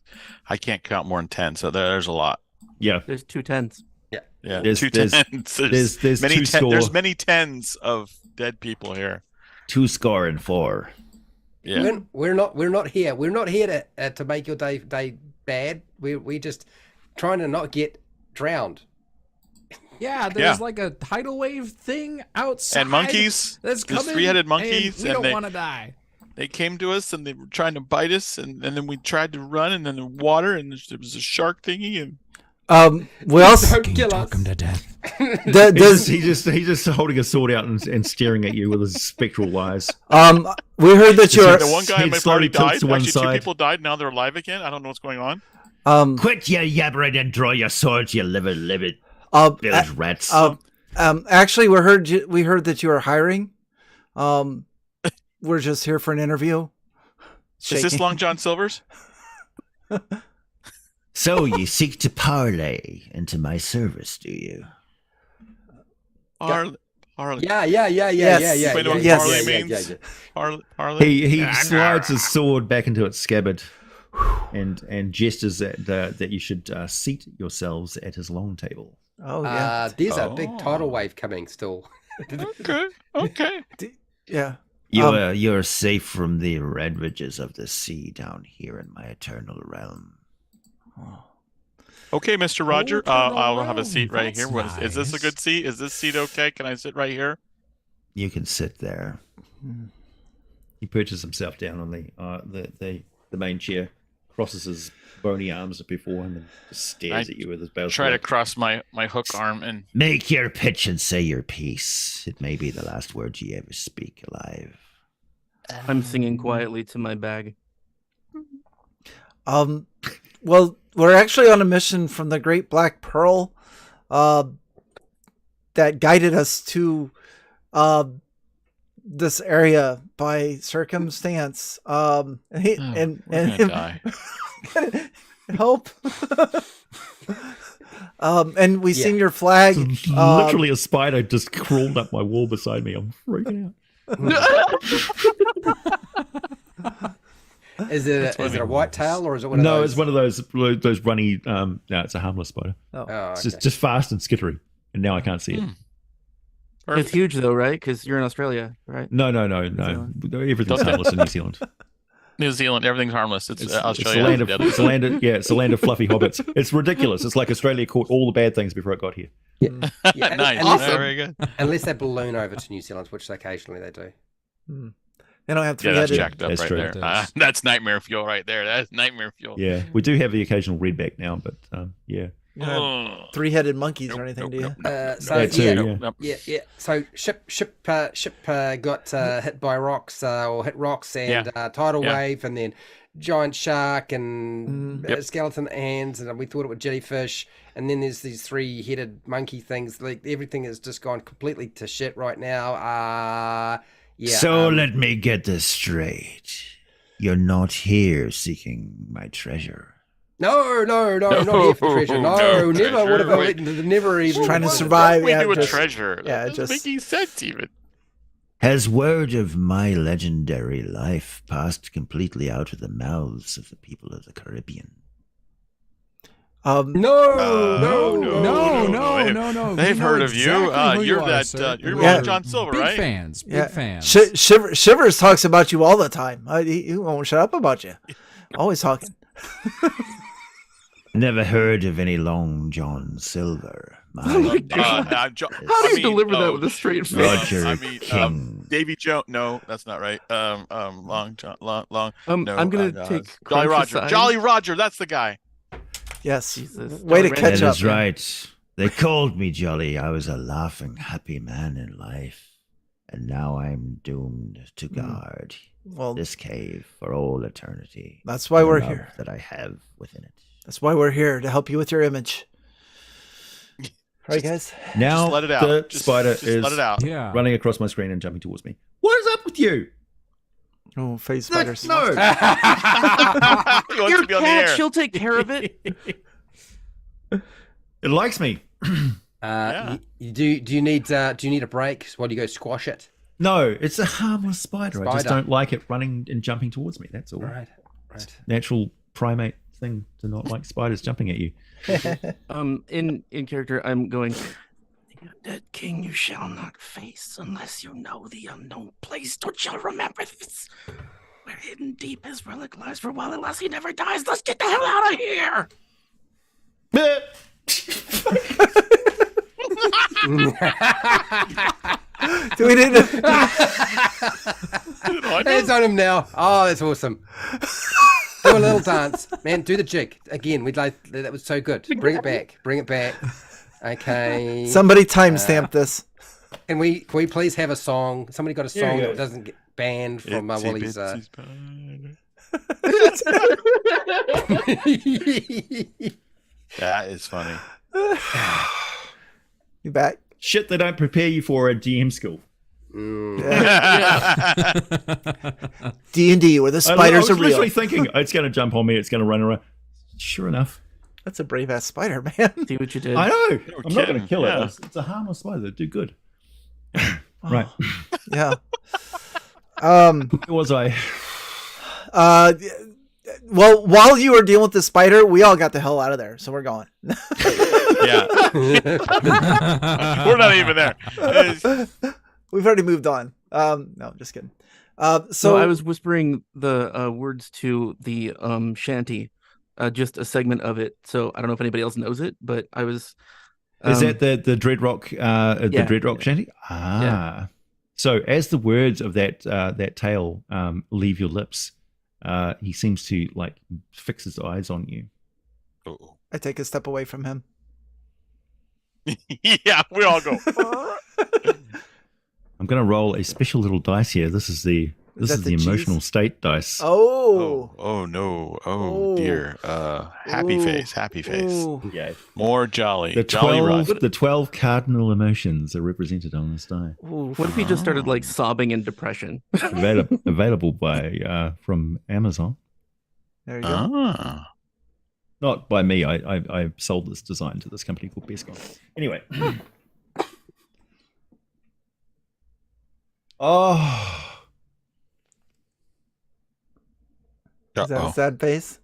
I can't count more than 10, so there's a lot. Yeah, There's 2 tens. Yeah, There's- 2 there's- tens. there's many 2 score. There's many tens of dead people here. 2-4. Yeah. We're not here. We're not here to make your day bad. We just trying to not get drowned. Yeah, there's like a tidal wave thing outside. And monkeys. That's There's coming. 3-headed monkeys, And we and don't want to die. They came to us and they were trying to bite us, and then we tried to run, and then the water, and there was a shark thingy, and We also Don't kill us. Talk him to death. He's just holding a sword out and staring at you with his spectral eyes. we heard that you're the one guy in head my slowly party tilts died. to one Actually, 2 side. people died. Now they're alive again. I don't know what's going on. Quit your yabbering and draw your swords, you livid village rats. actually we heard that you are hiring. We're just here for an interview. Is this Long John Silver's? So you seek to parlay into my service, do you? Harley. Yeah. Explain what Yes. parlay Yeah. means. Parlay. He slides his sword back into its scabbard and gestures that you should seat yourselves at his long table. Oh yeah. There's a big tidal wave coming still. Okay. Yeah. You're safe from the ravages of the sea down here in my eternal realm. Okay, Mr. Roger. turn I'll have a around. seat right here. That's Is this a nice. good seat? Is this seat okay? Can I sit right here? You can sit there. He perches himself down on the main chair. crosses his bony arms before him and just stares I at you with his battle Try to sword. cross my hook arm and Make your pitch and say your piece. It may be the last words ye ever speak alive. I'm singing quietly to my bag. Well, we're actually on a mission from the Great Black Pearl that guided us to this area by circumstance. And we're gonna die. help. And we seen your flag. Literally, a spider just crawled up my wall beside me. I'm freaking out. Is it a white tail or is it one of No, those? it's one of those runny. No, it's a harmless spider. Oh, It's okay. just fast and skittery, and now I can't see it. It's huge though, right? Because you're in Australia, right? No. Everything's harmless in New Zealand. New Zealand, everything's harmless. It's, It's Australia. a land of deadly. it's a land of it's a land of fluffy hobbits. It's ridiculous. It's like Australia caught all the bad things before it got here. Yeah, Nice. unless, Very good. unless they balloon over to New Zealand, which occasionally they do. They don't have Yeah, that's three-headed. jacked up That's right true. there. That's- That's nightmare fuel right there. That's nightmare fuel. Yeah, we do have the occasional redback now, but yeah. You don't have three-headed monkeys or anything, do you? So That too, yeah, yeah. yeah. So ship got hit by rocks or hit rocks and tidal Yeah. wave, and then giant shark and Yep. skeleton hands, and we thought it was jellyfish, and then there's these three-headed monkey things. Like everything has just gone completely to shit right now. Yeah. So let me get this straight. You're not here seeking my treasure. No, not here for treasure. No, No never would have. treasure. Never even Trying to What survive. we Yeah, do a just- treasure. yeah, That doesn't just- make any sense even. Has word of my legendary life passed completely out of the mouths of the people of the Caribbean? No. They've We know heard of you. exactly who You're are, that. sir. You're Yeah. Ron John Silver, Big right? fans. Big Yeah. fans. Shivers talks about you all the time. He won't shut up about you. Always talking. Never heard of any Long John Silver. Oh my My God. How How do you deliver that with a straight face? Roger King. Davy Jones. No, that's not right. Long John. Long. No, I'm gonna take Jolly Crunch Roger. aside. Jolly Roger. That's the guy. Yes. Jesus. Way to Don't catch That up. is right. They called me Jolly. I was a laughing, happy man in life. And now I'm doomed to guard Well, this cave for all eternity. that's why The we're love here. That I have within it. That's why we're here, to help you with your image. All right, guys. Now Just let it out. the Just spider just is let it out. Yeah. running across my screen and jumping towards me. What is up with you? Oh, phase spiders. No. He wants Your to be on the cat, air. she'll take care of it. It likes me. Yeah. Do you need a break? Why do you go squash it? No, it's a harmless spider. I just Spider. don't like it running and jumping towards me. That's all. Right. Natural primate thing to not like spiders jumping at you. In character, I'm going. That king you shall not face unless you know the unknown place. Don't you remember this? Where hidden deep his relic lies for while unless he never dies. Let's get the hell out of here. Do we need to? Hands on him now. Oh, that's awesome. Do a little dance, man. Do the jig again. We'd like that was so good. Bring it back. Bring it back. Okay. Somebody timestamp this. Can we please have a song? Somebody got a Here song you go. that doesn't get banned from Itsy Wally's. bitsy spider. That is funny. You back? Shit they don't prepare you for at GM school. D&D, where the I spiders was are real. literally thinking, it's going to jump on me. It's going to run around. Sure enough. That's a brave ass spider, man. See what you did. I know. were I'm not going to kidding, kill yeah. it. It's a harmless spider. They do good. Right. Yeah. Where was I? Well, while you were dealing with the spider, we all got the hell out of there, so we're going. Yeah. We're not even there. It's- We've already moved on. No, just kidding. So So I was whispering the words to the shanty, just a segment of it. So I don't know if anybody else knows it, but I was. Is that the Dreadrock the yeah. Dreadrock shanty? Ah. So as the words of that tale leave your lips, he seems to like fix his eyes on you. Oh. I take a step away from him. Yeah, we all go. I'm going to roll a special little dice here. This is the that the emotional cheese? state dice. Oh. Oh no. Oh. Dear. Happy Ooh. face. Happy face. Ooh. Yeah. More jolly. The Jolly 12, Roger. the 12 cardinal emotions are represented on this die. Ooh. What if he just started like sobbing in depression? Available by from Amazon. There you go. Ah. Not by me. I sold this design to this company called Bescon. Anyway. Oh. Is that a Uh-oh. sad face?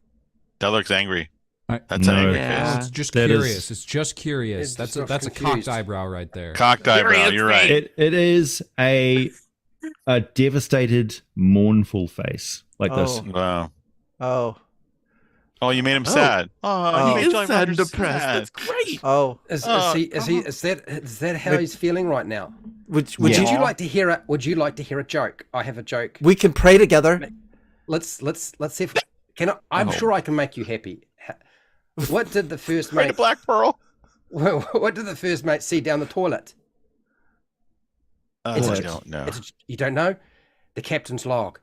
That looks angry. That's No. an angry Yeah. face. It's just That curious. is- It's just curious. It's That's just a confused. cocked eyebrow right there. Cocked eyebrow. You're right. It is a devastated, mournful face like this. Wow. Oh. Oh, you made him Oh. sad. Oh, He made He is Jolly sad and Roger depressed. sad. That's great. Oh. Is that how But- he's feeling right now? Would Yeah. you? Would you like to hear it? Would you like to hear a joke? I have a joke. We can pray together. Let's see if can I, I'm Oh. sure I can make you happy. What did the first Right to mate? Black Pearl. What did the first mate see down the toilet? I It's a- don't know. You don't know? The captain's log.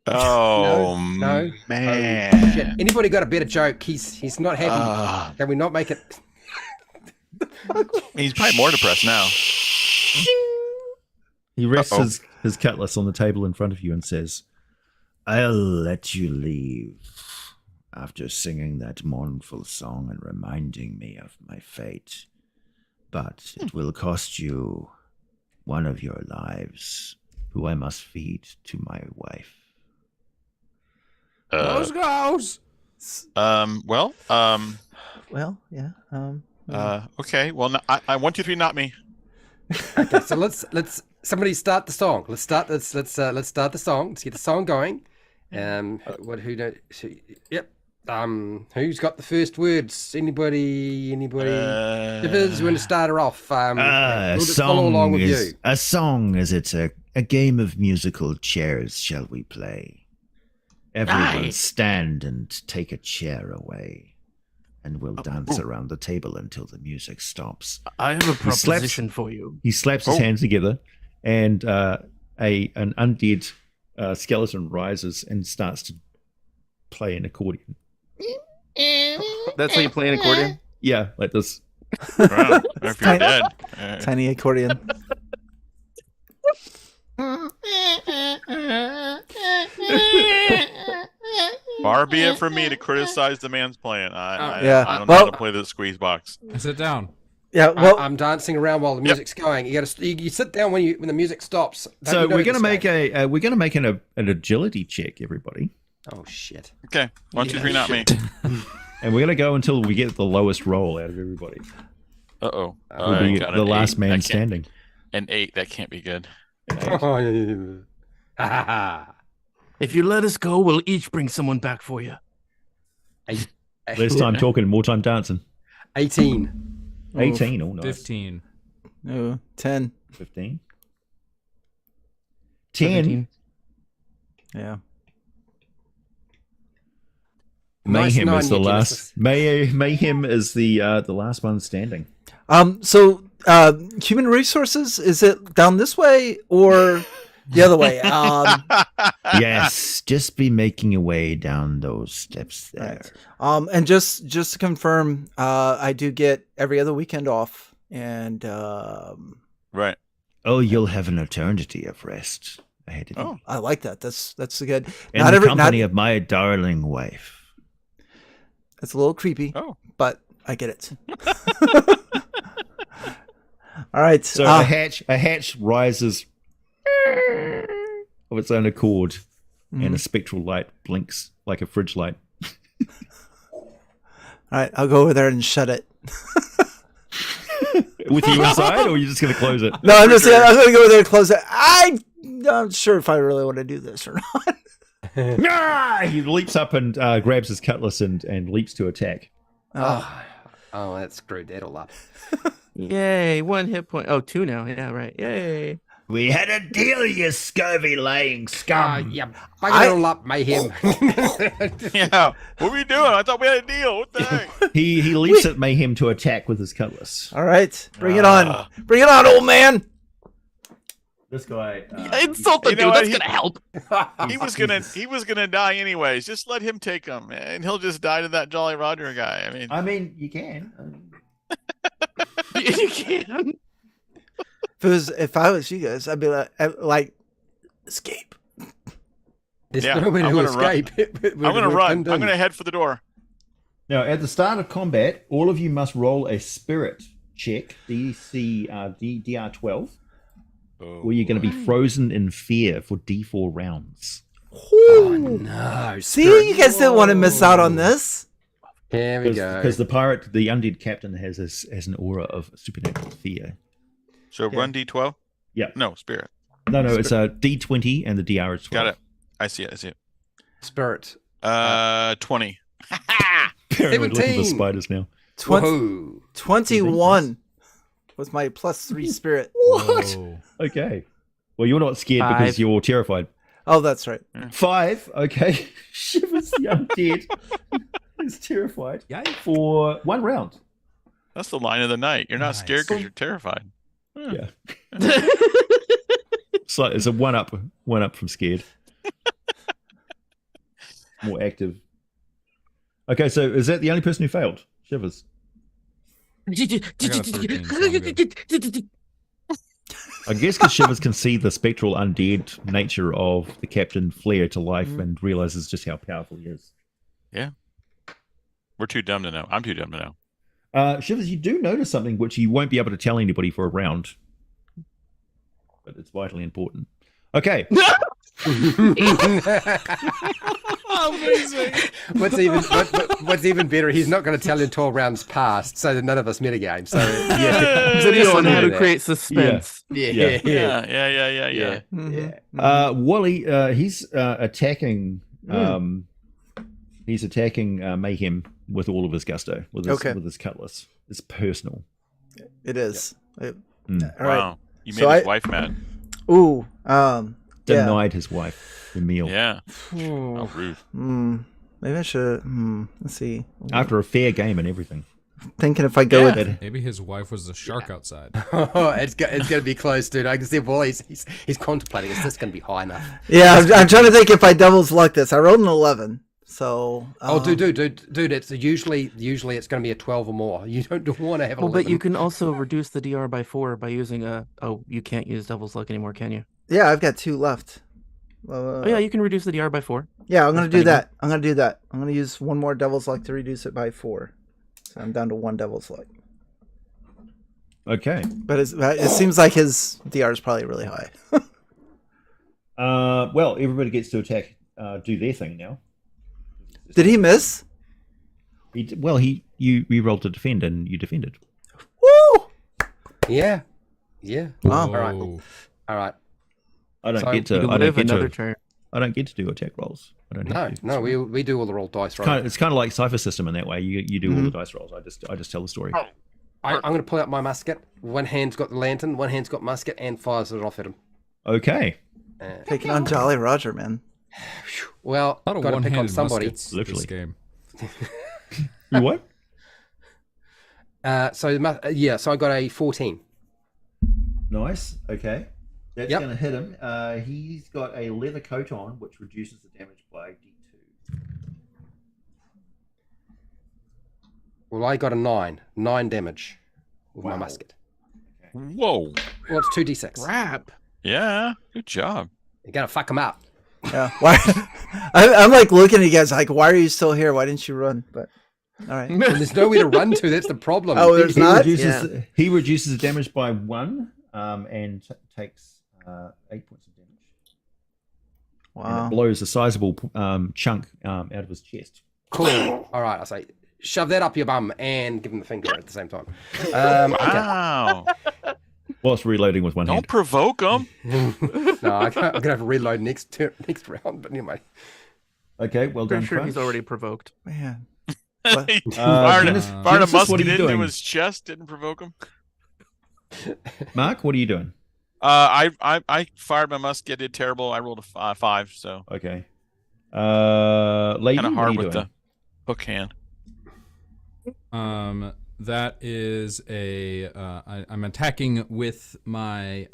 Oh No. man. Oh, shit. Anybody got a better joke? He's not happy. Ah, Can we not make it? he's probably more depressed now. He rests Uh-oh. his cutlass on the table in front of you and says, I'll let you leave after singing that mournful song and reminding me of my fate. But it will cost you one of your lives, who I must feed to my wife. Those goes. Well, Well, yeah. okay. Well, no, I 1, 2, 3, not me. Okay, so let's somebody start the song. Let's start the song. Let's get the song going. Who don't? Yep. Who's got the first words? Anybody? Shivers, you want to start her off? We'll just follow along with you. A song is it a game of musical chairs, shall we play? Everyone Aye. stand and take a chair away, and we'll dance around the table until the music stops. I have a slaps- proposition for you. he slaps his hands together, and an undead skeleton rises and starts to play an accordion. That's how you play an accordion? Yeah, like this. Wow. If you're dead. Tiny accordion. Far be it from me to criticize the man's playing. I Yeah. don't know how Well- to play the squeeze box. Sit down. Yeah. Well, I'm dancing around while the music's going. You sit down when the music stops. Don't So you know we're gonna this make game? an agility check, everybody, Oh shit! Okay. 1, 2, 3, not me. and we're gonna go until we get the lowest roll out of everybody. Uh-oh. We'll be Got the an last 8. man That can't- standing. An 8. That can't be good. If you let us go, we'll each bring someone back for you. Less time talking, more time dancing. 18. 18, oh nice. 15. no, 10. 15. 10. 17. Yeah. Mayhem Nice is the nine, last. Mayhem is the last one standing. So, human resources, is it down this way or the other way? Yes, just be making your way down those steps there. Right. And just to confirm, I do get every other weekend off, and Right. Oh, you'll have an eternity of rest ahead of you. Oh. I like that. That's good. In the company of my darling wife. It's a little creepy, Oh. but I get it. All right. So a hatch rises of its own accord, and a spectral light blinks like a fridge light. All right. I'll go over there and shut it. With you inside, or are you just going to close it? No, I'm just. I'm going to go over there and close it. I'm not sure if I really want to do this or not. Ah! He leaps up and grabs his cutlass and leaps to attack. Oh, that screwed that all up. Yay, 1 hit point. Oh, 2 now. Yeah, right. Yay. We had a deal, you scurvy-laying scum. Yeah, bugger it all up, mayhem. Yeah. What were you doing? I thought we had a deal. What the heck? He leaps at Mayhem to attack with his cutlass. All right, bring it on. Bring it on, old man. This guy. Insult the You know dude. what? That's He- gonna help. He was gonna die anyways. Just let him take him, and he'll just die to that Jolly Roger guy. I mean, You can. You can. If I was you guys, I'd be like escape. There's Yeah, no way I'm to gonna run. escape. I'm gonna run. I'm gonna head for the door. Now, at the start of combat, all of you must roll a spirit check, DC DR12, where you're going to be frozen in fear for D4 rounds. Oh, no. See, you guys didn't want to miss out on this. Here we go. Because the undead captain has an aura of supernatural fear. So run D12. Yeah. No spirit. No, it's a D20 and the DR is 12. Got it. I see it. Spirit. 20. Paranoid looking for 17. spiders now. 21 was my +3 spirit. Whoa. Okay. Well, you're not scared because 5. you're terrified. Oh, that's right. 5. Okay. Shivers the undead. He's terrified. Yikes. For 1 round. That's the line of the night. You're not Nice. scared because you're terrified. Yeah. So it's a one up from scared. More active. Okay, so is that the only person who failed? Shivers. I got a 13, so I'm good. I guess because Shivers can see the spectral undead nature of the captain flare to life and realizes just how powerful he is. We're too dumb to know. I'm too dumb to know. Shivers, you do notice something which you won't be able to tell anybody for a round. But it's vitally important. Okay. Amazing. What's even better, he's not going to tell until rounds passed, so that none of us metagame. So yeah, So you Just know how to that. create suspense. Yeah. Yeah. Mhm. Wally, he's attacking. He's attacking Mayhem with all of his gusto, with his cutlass. It's personal. It is. All right. Wow. You made So his I- wife mad. Ooh. Denied his wife the meal Yeah. How rude. Maybe I should. Let's see. after a fair game and everything. Thinking if I go Yeah. with Maybe his wife was the shark outside. Oh, it's going to be close, dude. I can see Wally. He's contemplating. Is this going to be high enough? I'm trying to think if I devil's luck this. I rolled an 11. So. Dude. It's usually it's going to be a 12 or more. You don't want to have a. Well, but 11. you can also reduce the DR by 4 by using a. Oh, you can't use Devil's Luck anymore, can you? Yeah, I've got 2 left. Oh yeah, you can reduce the DR by 4. Yeah, I'm gonna That's do pretty that. I'm gonna do that. I'm gonna use 1 more devil's luck to reduce it by 4. So I'm down to 1 devil's luck. Okay. But it seems like his DR is probably really high. Well, everybody gets to attack, do their thing now. Did he miss? You rolled to defend and you defended. Woo! Yeah. Wow. Whoa. All right. I don't So get You to. can I don't live get another to. turn. I don't get to do attack rolls. I don't have to. No, we do all the roll dice rolls. It's kind of like Cipher System in that way. You do all the dice rolls. I just tell the story. I'm going to pull out my musket. One hand's got the lantern, one hand's got musket, and fires it off at him. Okay. Taking on Jolly Roger, man. Well, A lot of got to pick on one-handed somebody. muskets Literally. this game. You what? So I got a 14. Nice. Okay. That's Yep. going to hit him. He's got a leather coat on, which reduces the damage by D2. Well, I got a 9. 9 damage with my Wow. musket. Whoa. Well, it's 2d6. Crap. Yeah. Good job. You're going to fuck him up. Yeah. Why? I'm like looking at you guys like, why are you still here? Why didn't you run? But all right. And there's nowhere to run to. That's the problem. Oh, there's not? He reduces the damage by 1 and takes 8 points of damage. And Wow. it blows a sizable chunk out of his chest. Cool. All right, I say, shove that up your bum and give him the finger at the same time. Okay. Wow. Whilst reloading with one Don't hand. provoke him. No, I'm gonna have to reload next round. But anyway, Okay, well done. Pretty sure Crunch. he's already provoked. Man. Fired Genesis, a what are musket you into doing? his chest. Didn't provoke him. Mark, what are you doing? I fired my musket. Did terrible. I rolled a 5, so Okay. Lady, kind of what are hard you with doing? the hook hand. That is I'm attacking with my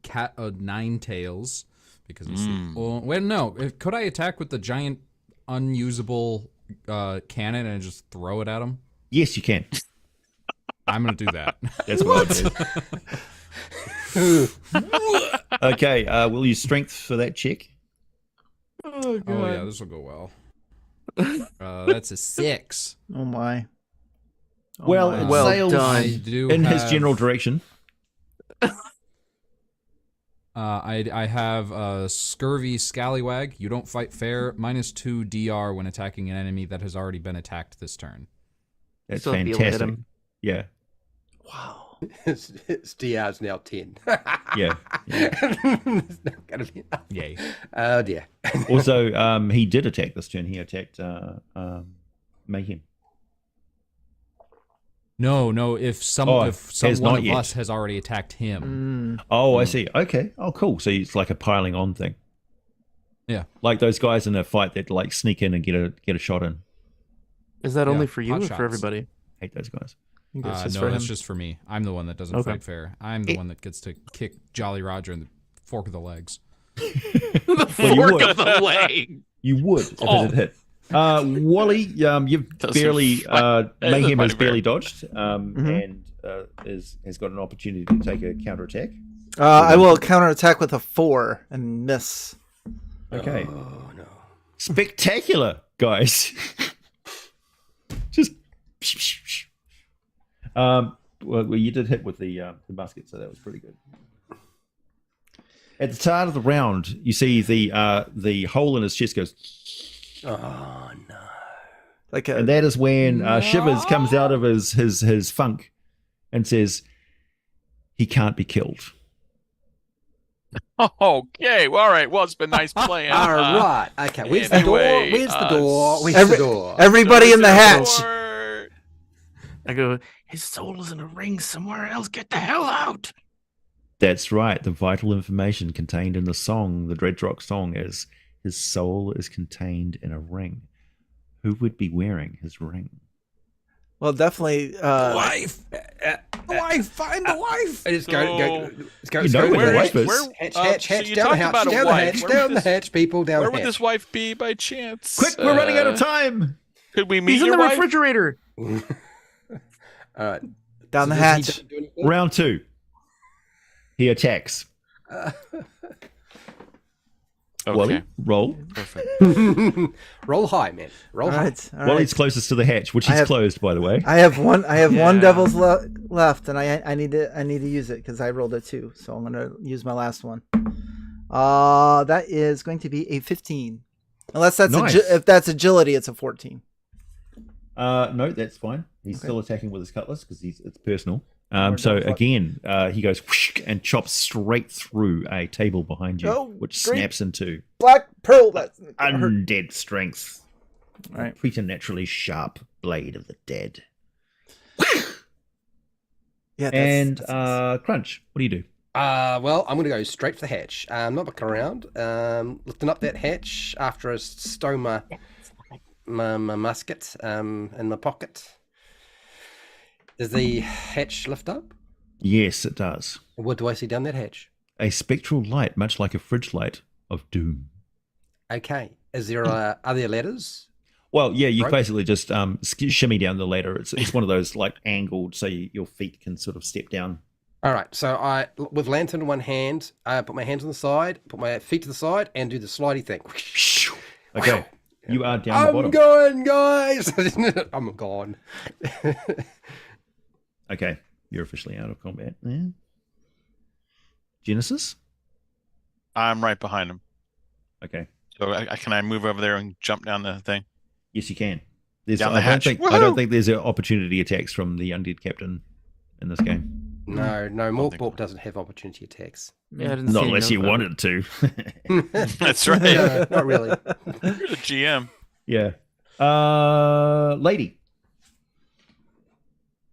cat of 9 tails because it's well, no. Could I attack with the giant unusable cannon and just throw it at him? Yes, you can. I'm gonna do that. That's what I did. Okay, will you strength for that check? Oh god. Oh yeah, this will go well. That's a 6. Oh my. Oh Well, my. it Well sails done. I do in his have- general direction. I have Scurvy Scallywag. You don't fight fair. -2 DR when attacking an enemy that has already been attacked this turn. That's Still be able to hit fantastic. him. Yeah, Wow. His DR's now 10. yeah. It's not gonna be enough. Yay. Oh dear. Also, he did attack this turn. He attacked Mayhem. No. If some Oh, if some has one not of yet. us has already attacked him. Oh, I see. Okay. Oh, cool. So it's like a piling on thing. Yeah. Like those guys in a fight that like sneak in and get a shot in. Is that Yeah, only for you hot or shots. for everybody? Hate those guys. I think it's just No, for that's him. just for me. I'm the one that doesn't Okay. fight fair. I'm the one that gets to kick Jolly Roger in the fork of the legs. The Well, you fork would. of the leg. You would if it had hit. Wally, you've Doesn't barely fight- Mayhem has doesn't barely fight dodged, and has got an opportunity to take a counterattack. I will counterattack with a 4 and miss. Okay. Oh no. Spectacular, guys. Just well, you did hit with the musket, so that was pretty good. At the start of the round, you see the hole in his chest goes, Oh no. Like and a that is when Shivers comes out of his funk and says, "He can't be killed." Okay. Well, all right. Well, it's been nice playing. All right. Okay. Where's the door? anyway, Where's the door? Where's every- the door? everybody in the hatch. I go, his soul is in a ring somewhere else. Get the hell out. That's right. The vital information contained in the song, the Dreadrock song, is his soul is contained in a ring. Who would be wearing his ring? well, definitely. Wife! Wife! Find the wife! Let's go. You know where the wife is. Hatch, so hatch, you down the talked hatch, about a down the wife. hatch, Where down would the this- hatch, people, down Where the would hatch. this wife be by chance? Quick, we're running out of time. Could we meet He's in your the wife? refrigerator. All right. Down the So does he hatch. do anything? Round 2. He attacks. Okay. Wally, roll. Perfect. Roll high, man. Roll All high. right. All Wally's right. closest to the hatch, which I is have- closed, by the way. I have one. I have one Yeah. devil's left, and I need to use it because I rolled a 2. So I'm gonna use my last one. That is going to be a 15. Unless that's Nice. if that's agility, it's a 14. No, that's fine. He's still attacking with his cutlass because it's personal. Or So double again, he goes whoosh and chops straight through a table behind you, Oh, which great. snaps into Black pearl. That's gonna hurt. undead strength. All right. Preternaturally sharp blade of the dead. Yeah. And that's- Crunch, what do you do? Well, I'm going to go straight for the hatch. Not looking around. Lifting up that hatch after I stow my musket in my pocket. Does the hatch lift up? Yes, it does. What do I see down that hatch? A spectral light, much like a fridge light of doom. Okay. Is there are there ladders? Well, yeah, you Right. basically just shimmy down the ladder. It's one of those like angled, so your feet can sort of step down. All right. So I, with lantern in one hand, I put my hands on the side, put my feet to the side, and do the slidey thing. Okay, you are down the I'm bottom. going, guys. I'm gone. Okay, you're officially out of combat. Yeah. Genesis? I'm right behind him. Okay. So can I move over there and jump down the thing? Yes, you can. There's, Down the I, hatch. don't think, I don't Woohoo! think there's an opportunity attacks from the undead captain in this game. No, think Morkbork so. doesn't have opportunity attacks. Yeah, I didn't Not see unless any you notes on it. wanted to. That's right. No, not really. You're the GM. Yeah. Lady.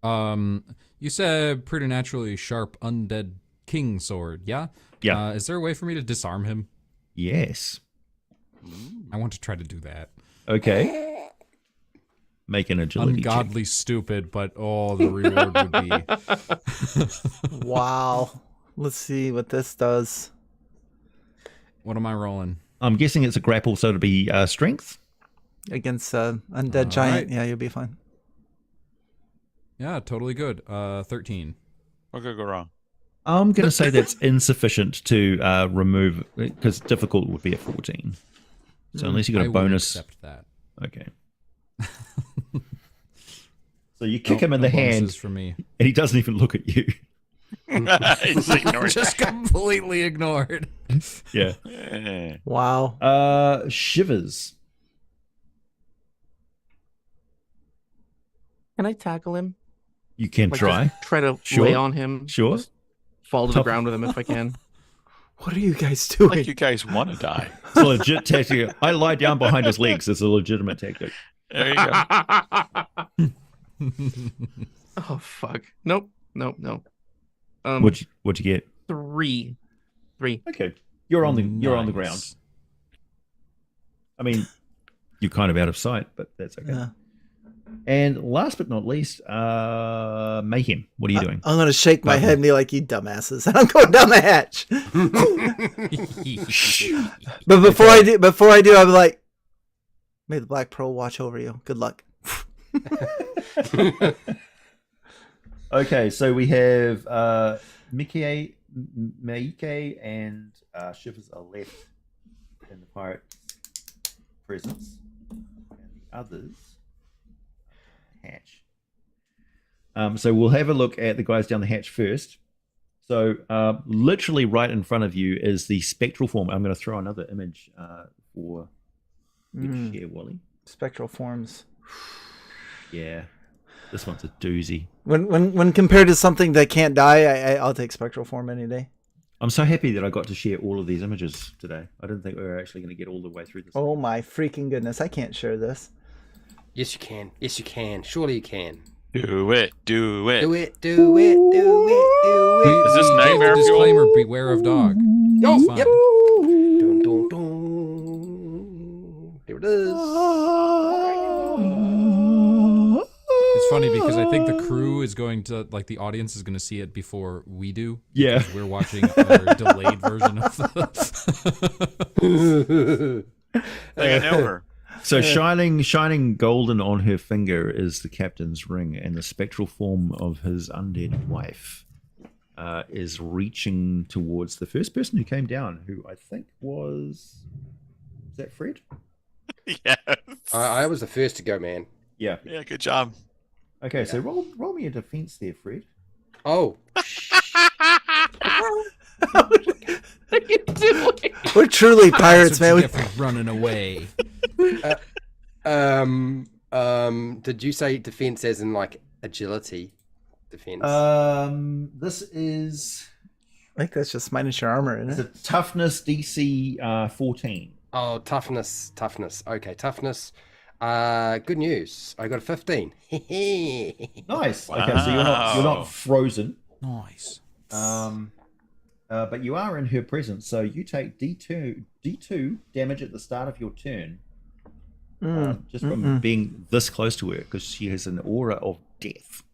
You said preternaturally sharp undead king sword, yeah? Yeah. Is there a way for me to disarm him? Yes. I want to try to do that. Okay. Make an agility check. Ungodly stupid, but the reward would be... Wow. Let's see what this does. What am I rolling? I'm guessing it's a grapple, so it'll be strength. Against undead All giant. right. Yeah, you'll be fine. Yeah, totally good. 13. What could go wrong? I'm going to say that's insufficient to remove, because difficult would be a 14. So unless you got I a will bonus. accept that. Okay. So you kick him in the No hand, bonuses for me. and he doesn't even look at you. He's ignoring Just completely ignored. Yeah. that. Wow. Shivers. Can I tackle him? You can Like, try. just try to Sure. lay on him. Sure. Just fall to the ground with him if I can. What are you guys doing? Like you guys want to die. It's a legit tactic. I lie down behind his legs. It's a legitimate tactic. There you go. Oh fuck! Nope. What'd you get? 3. Okay. You're on the ground. Nice. I mean, you're kind of out of sight, but that's okay. Yeah. And last but not least, Mayhem. What are you doing? I'm gonna shake my Nothing. head and be like, "You dumbasses!" And I'm going down the hatch. But before I do, I'm like, "May the Black Pearl watch over you. Good luck." Okay, so we have Maike and Shivers are left in the pirate presence, and the others hatch. So we'll have a look at the guys down the hatch first. So literally right in front of you is the spectral form. I'm going to throw another image for you to share, Wally. Spectral forms. Yeah, this one's a doozy. When compared to something that can't die, I'll take spectral form any day. I'm so happy that I got to share all of these images today. I didn't think we were actually going to get all the way through this. Oh my freaking goodness! I can't share this. Yes, you can. Yes, you can. Surely you can. Do it. Do it. Do it. Do it. Do it. Do it. Is this nightmare fuel? Disclaimer, beware of dog. Oh, It's fine. yep. Dun, dun, dun. Here it is. It's funny because I think the crew is going to, like, the audience is going to see it before we do. Yeah. Because we're watching a delayed version of the... Like I know her. So shining golden on her finger is the captain's ring, and the spectral form of his undead wife is reaching towards the first person who came down, who I think was that Fred? Yes. I was the first to go, man. Yeah. Yeah, good job. Okay, so roll me a defense there, Fred. Oh. What are you doing? We're truly pirates, That's man. what you get for running away. Did you say defense as in like agility defense? This is I think that's just minus your armor, isn't it's it? a toughness DC 14. Oh, toughness. Okay, toughness. Good news. I got a 15. Nice. Okay, so you're Wow. not frozen. Nice. But you are in her presence, so you take D2 damage at the start of your turn, just from being this close to her, because she has an aura of death.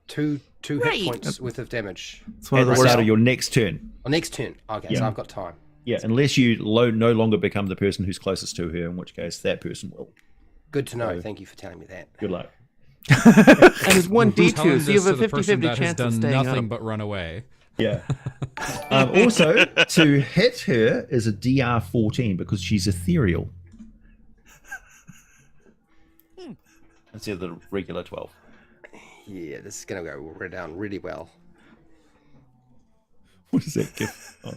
Two hit points worth of damage. It's one At of the the start worst. of your next turn. Oh, next turn. Okay, so I've got time. Yeah, unless you no longer become the person who's closest to her, in which case that person will. Good to know. So- Thank you for telling me that. Good luck. And it's 1d2, Telling so you this have to a the person 50-50 that has chance of done staying nothing up. but run away. Yeah. Also, to hit her is a DR 14 because she's ethereal. Instead of the regular 12. Yeah, this is going to go down really well. What does that give? Oh.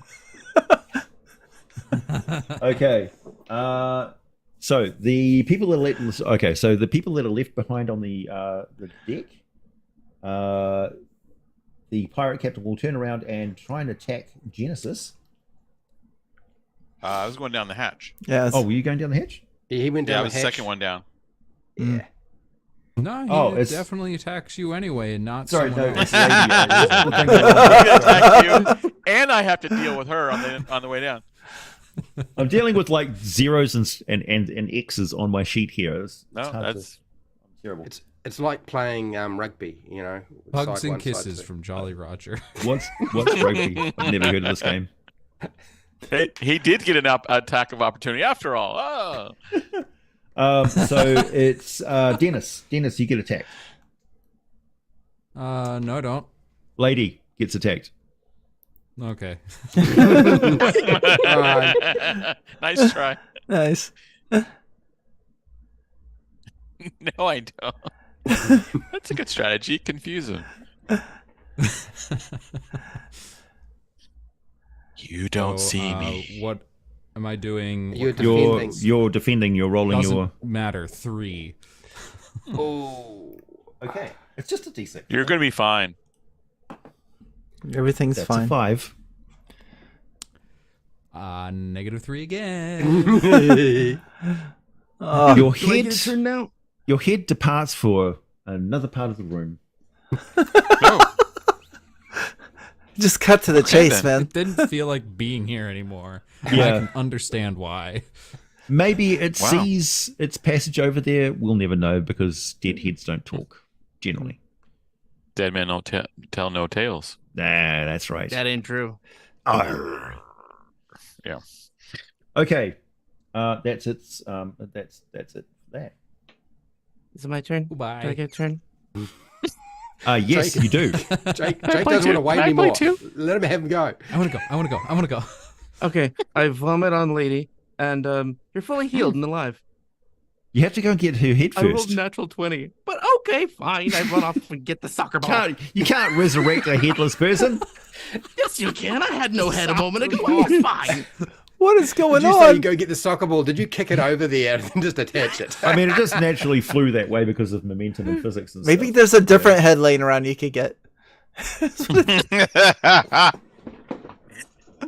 Okay. So the people that are left behind on the deck, the pirate captain will turn around and try and attack Genesis. I was going down the hatch. Yeah. Oh, were you going down the hatch? He went Yeah, down I was the the hatch. second one down. Yeah. No, he Oh, it's- definitely attacks you anyway, and not Sorry, someone no, else. it's lady. He's gonna attack you, and I have to deal with her on the way down. I'm dealing with like zeros and X's on my sheet here. It's No, hard to- that's I'm terrible. It's like playing rugby, Hugs side and one, side kisses two. from Jolly Roger. What's rugby? I've never heard of this game. he did get an attack of opportunity after all. Oh, So it's Dennis. Dennis, you get attacked. No, don't. Lady gets attacked. Okay. nice try. Nice. No, I don't. That's a good strategy. Confuse him. You don't So, see me. What am I doing? You're What kind of- defending. You're defending. You're rolling Doesn't your. matter. 3. Oh. Okay, it's just a D6. You're going to be fine. Everything's That's fine. a 5. -3 again. Oh, Your Do I head. get a turn now? Your head departs for another part of the room. No. just cut to the Okay, chase, then. man. It didn't feel like being here anymore. Yeah. I can understand why. Maybe it Wow. sees its passage over there. We'll never know because dead heads don't talk, generally. Dead men don't tell no tales. Nah, that's right. That ain't true. Yeah. Okay, that's it. That's it. That. Is it my turn? Goodbye. Do I get a turn? Yes, Jake. you do. Jake play doesn't too? want to wait Can I play anymore. too? Let him have him go. I want to go. Okay, I vomit on lady, and you're fully healed and alive. You have to go and get her head I rolled first. natural 20. But okay, fine. I run off and get the soccer ball. You can't resurrect a headless person. Yes, you can. I had no head a moment ago. It's fine. What is going Did you say you on? go get the soccer ball? Did you kick it over there and just attach it? I mean, it just naturally flew that way because of momentum and physics and Maybe stuff. there's a different head laying around you could get.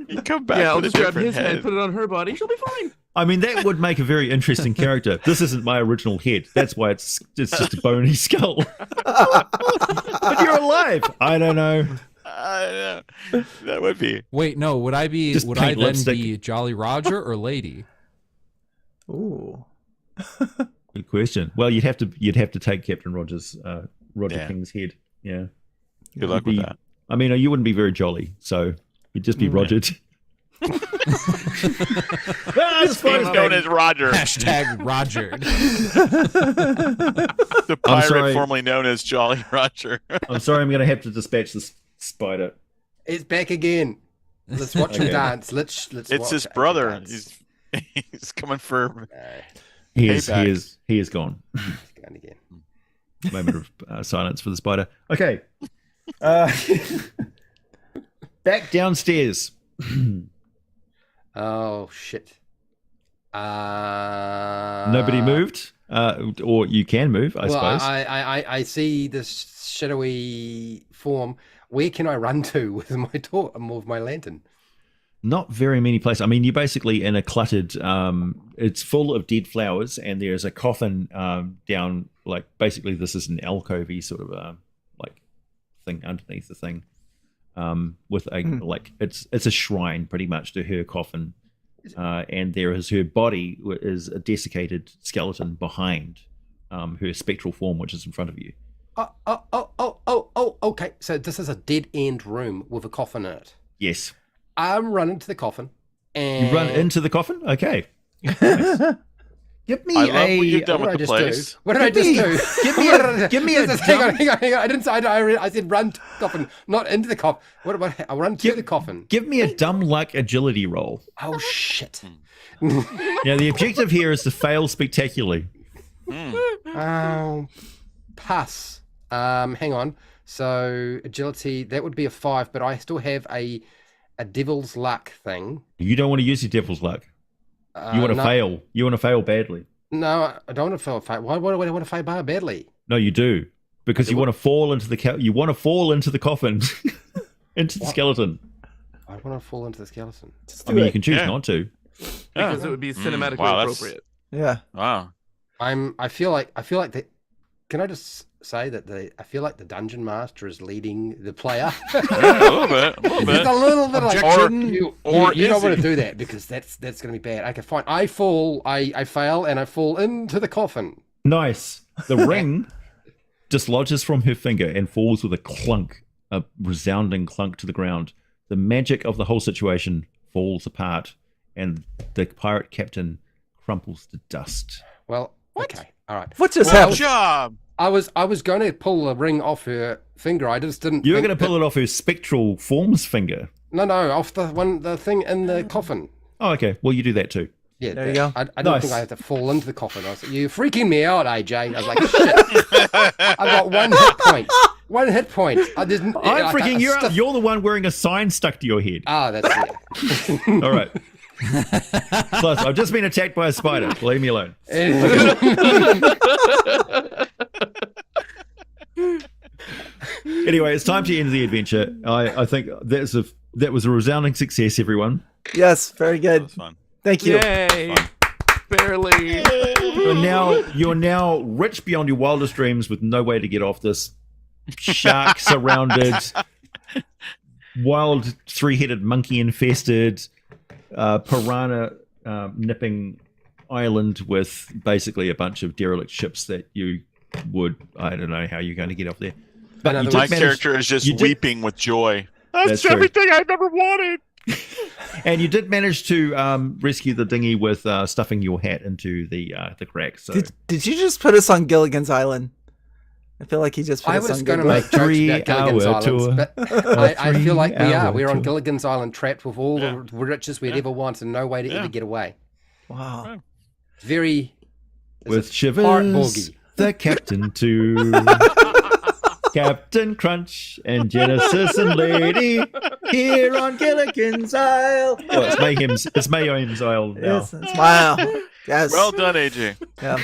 You come back Yeah, I'll with a just grab different his head, head. put it on her body. She'll be fine. I mean, that would make a very interesting character. This isn't my original head. That's why it's just a bony skull. But you're alive. I don't know. That would be. Wait, no. Would I Just then paint lipstick. be Jolly Roger or Lady? Ooh. Good question. Well, you'd have to take Captain Roger Yeah. King's head. Yeah. Good luck You'd with be- that. I mean, you wouldn't be very jolly, so you'd just be Rogered. He's known as Roger, Hashtag Rogered. the I'm sorry. pirate formerly known as Jolly Roger. I'm sorry, I'm going to have to dispatch this spider. It's back again. Let's watch him Okay. dance. Let's It's watch his him brother. dance. He's coming for. He is Payback. gone. He's going again. Moment of silence for the spider. Okay. Back downstairs. Oh shit. Nobody moved, or you can move, I Well, suppose. I see this shadowy form. Where can I run to with my lantern? Not very many places. I mean, you're basically in a cluttered. It's full of dead flowers, and there's a coffin down. Like basically, this is an alcovey sort of like thing underneath the thing. With a like it's a shrine pretty much to her coffin, and there is her body is a desiccated skeleton behind her spectral form, which is in front of you. Oh, okay. So this is a dead end room with a coffin in it. Yes, I'm running to the coffin and you run into the coffin. Okay, nice. Give me I love what you've done What with did the I place. just do? What did I just do? give me a hang on. I didn't say. I said run to the coffin, not into the coffin. What? I run to the coffin. Give me a dumb luck agility roll. Oh shit. Now the objective here is to fail spectacularly. Pass. Hang on. So agility, that would be a 5, but I still have a devil's luck thing. You don't want to use your devil's luck. You want to no, fail. You want to fail badly. No, I don't want to fail. Why do I want to fail badly? No, you do because you want to fall into the you want to fall into the coffin, into the skeleton. I want to fall into the skeleton. I mean, you can choose Yeah. not to. Because it would be cinematically wow, that's- appropriate. Yeah. Wow. I feel like that Can I just say that I feel like the dungeon master is leading the player. Yeah, a little bit. Just a little bit like Objection. you Or don't is want he? to do that because that's going to be bad. Okay, fine. I fall. I fail and I fall into the coffin. Nice. The ring dislodges from her finger and falls with a clunk, a resounding clunk to the ground. The magic of the whole situation falls apart, and the pirate captain crumples to dust. Well, okay, all right. What just Good happened? job. I was going to pull the ring off her finger. I just didn't. You were think going to pull it off her spectral forms finger. No, off the thing in the coffin. Oh, okay. Well, you do that too. Yeah, There you go. I don't Nice. think I had to fall into the coffin. I was like, you're freaking me out, AJ. I was like, shit. I've got 1 hit point. 1 hit point. I'm freaking you out. You're the one wearing a sign stuck to your head. Ah, that's it. All right. Plus, I've just been attacked by a spider. Leave me alone. Anyway, it's time to end the adventure. I think that was a resounding success, everyone. Yes, very That good. was fun. Thank you. Yay! Barely. You're now rich beyond your wildest dreams with no way to get off this shark surrounded, wild 3-headed monkey infested, piranha nipping island with basically a bunch of derelict ships that you I don't know how you're going to get off there. But you did My manage- character is just you did- weeping with joy. That's true. everything I've ever wanted. And you did manage to rescue the dinghy with stuffing your hat into the crack. So Did you just put us on Gilligan's Island? I feel like he just put I us was on going to Gilligan's make jokes about Gilligan's 3-hour Island, tour. but I feel like we are. 3-hour We're on tour. Gilligan's Island, trapped with all Yeah. the riches we'd ever want and no way to Yeah. ever get away. Wow. Very with shivers, Heartborgy. the captain too. Captain Crunch and Genesis and Lady here on Gilligan's Isle. Oh, it's Mayhem's Isle now. Yes, smile. Yes. Well done, AJ. Yeah.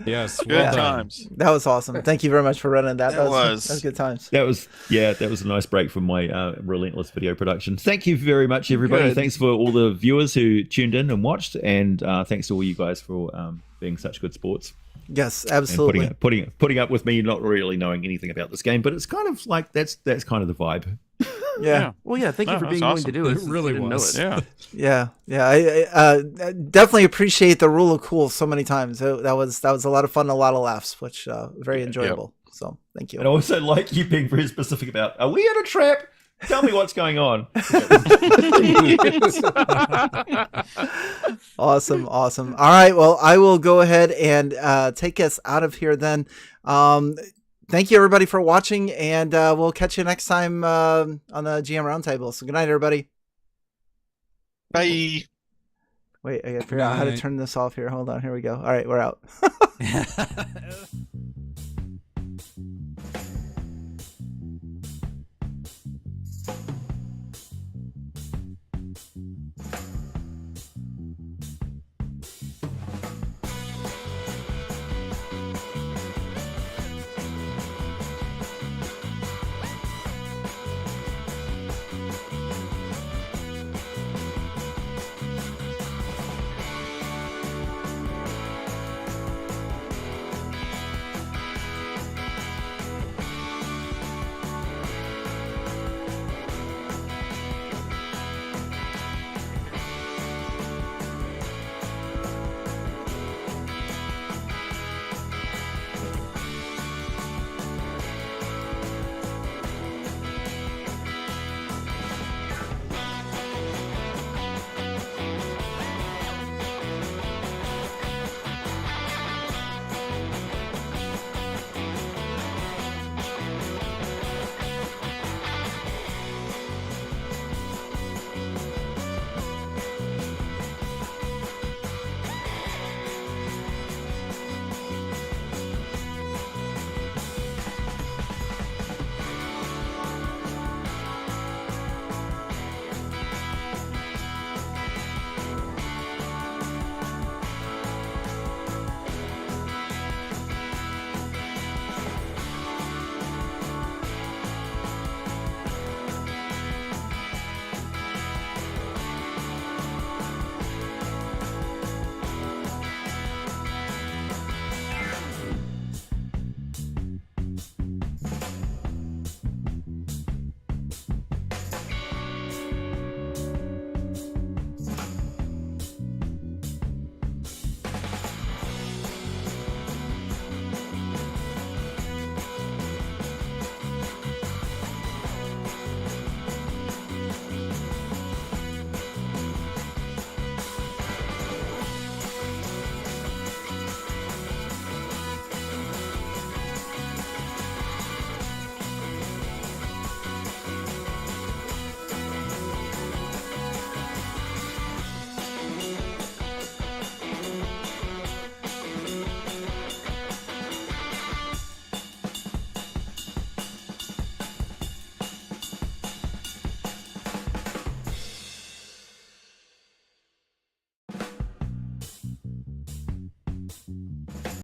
Yes, Good well done. times. That was awesome. Thank you very much for running that. It That was. that was good times. That was a nice break from my relentless video production. Thank you very much, everybody. Good. Thanks for all the viewers who tuned in and watched, and thanks to all you guys for being such good sports. Yes, And absolutely. putting up with me not really knowing anything about this game, but it's kind of like that's kind of the vibe. Yeah. Well, yeah. Thank you No, for that's being willing awesome. to do it. It since really you didn't know was. it. Yeah. Yeah. I definitely appreciate the rule of cool so many times. That was a lot of fun, a lot of laughs, which very enjoyable. So thank you. And I also like you being very specific about, are we in a trap? Tell me what's going on. Awesome. All right. Well, I will go ahead and take us out of here then. Thank you everybody for watching, and we'll catch you next time on the GM Roundtable. So good night, everybody. Bye. Wait, I gotta figure out how to Night. turn this off here. Hold on. Here we go. All right, we're out.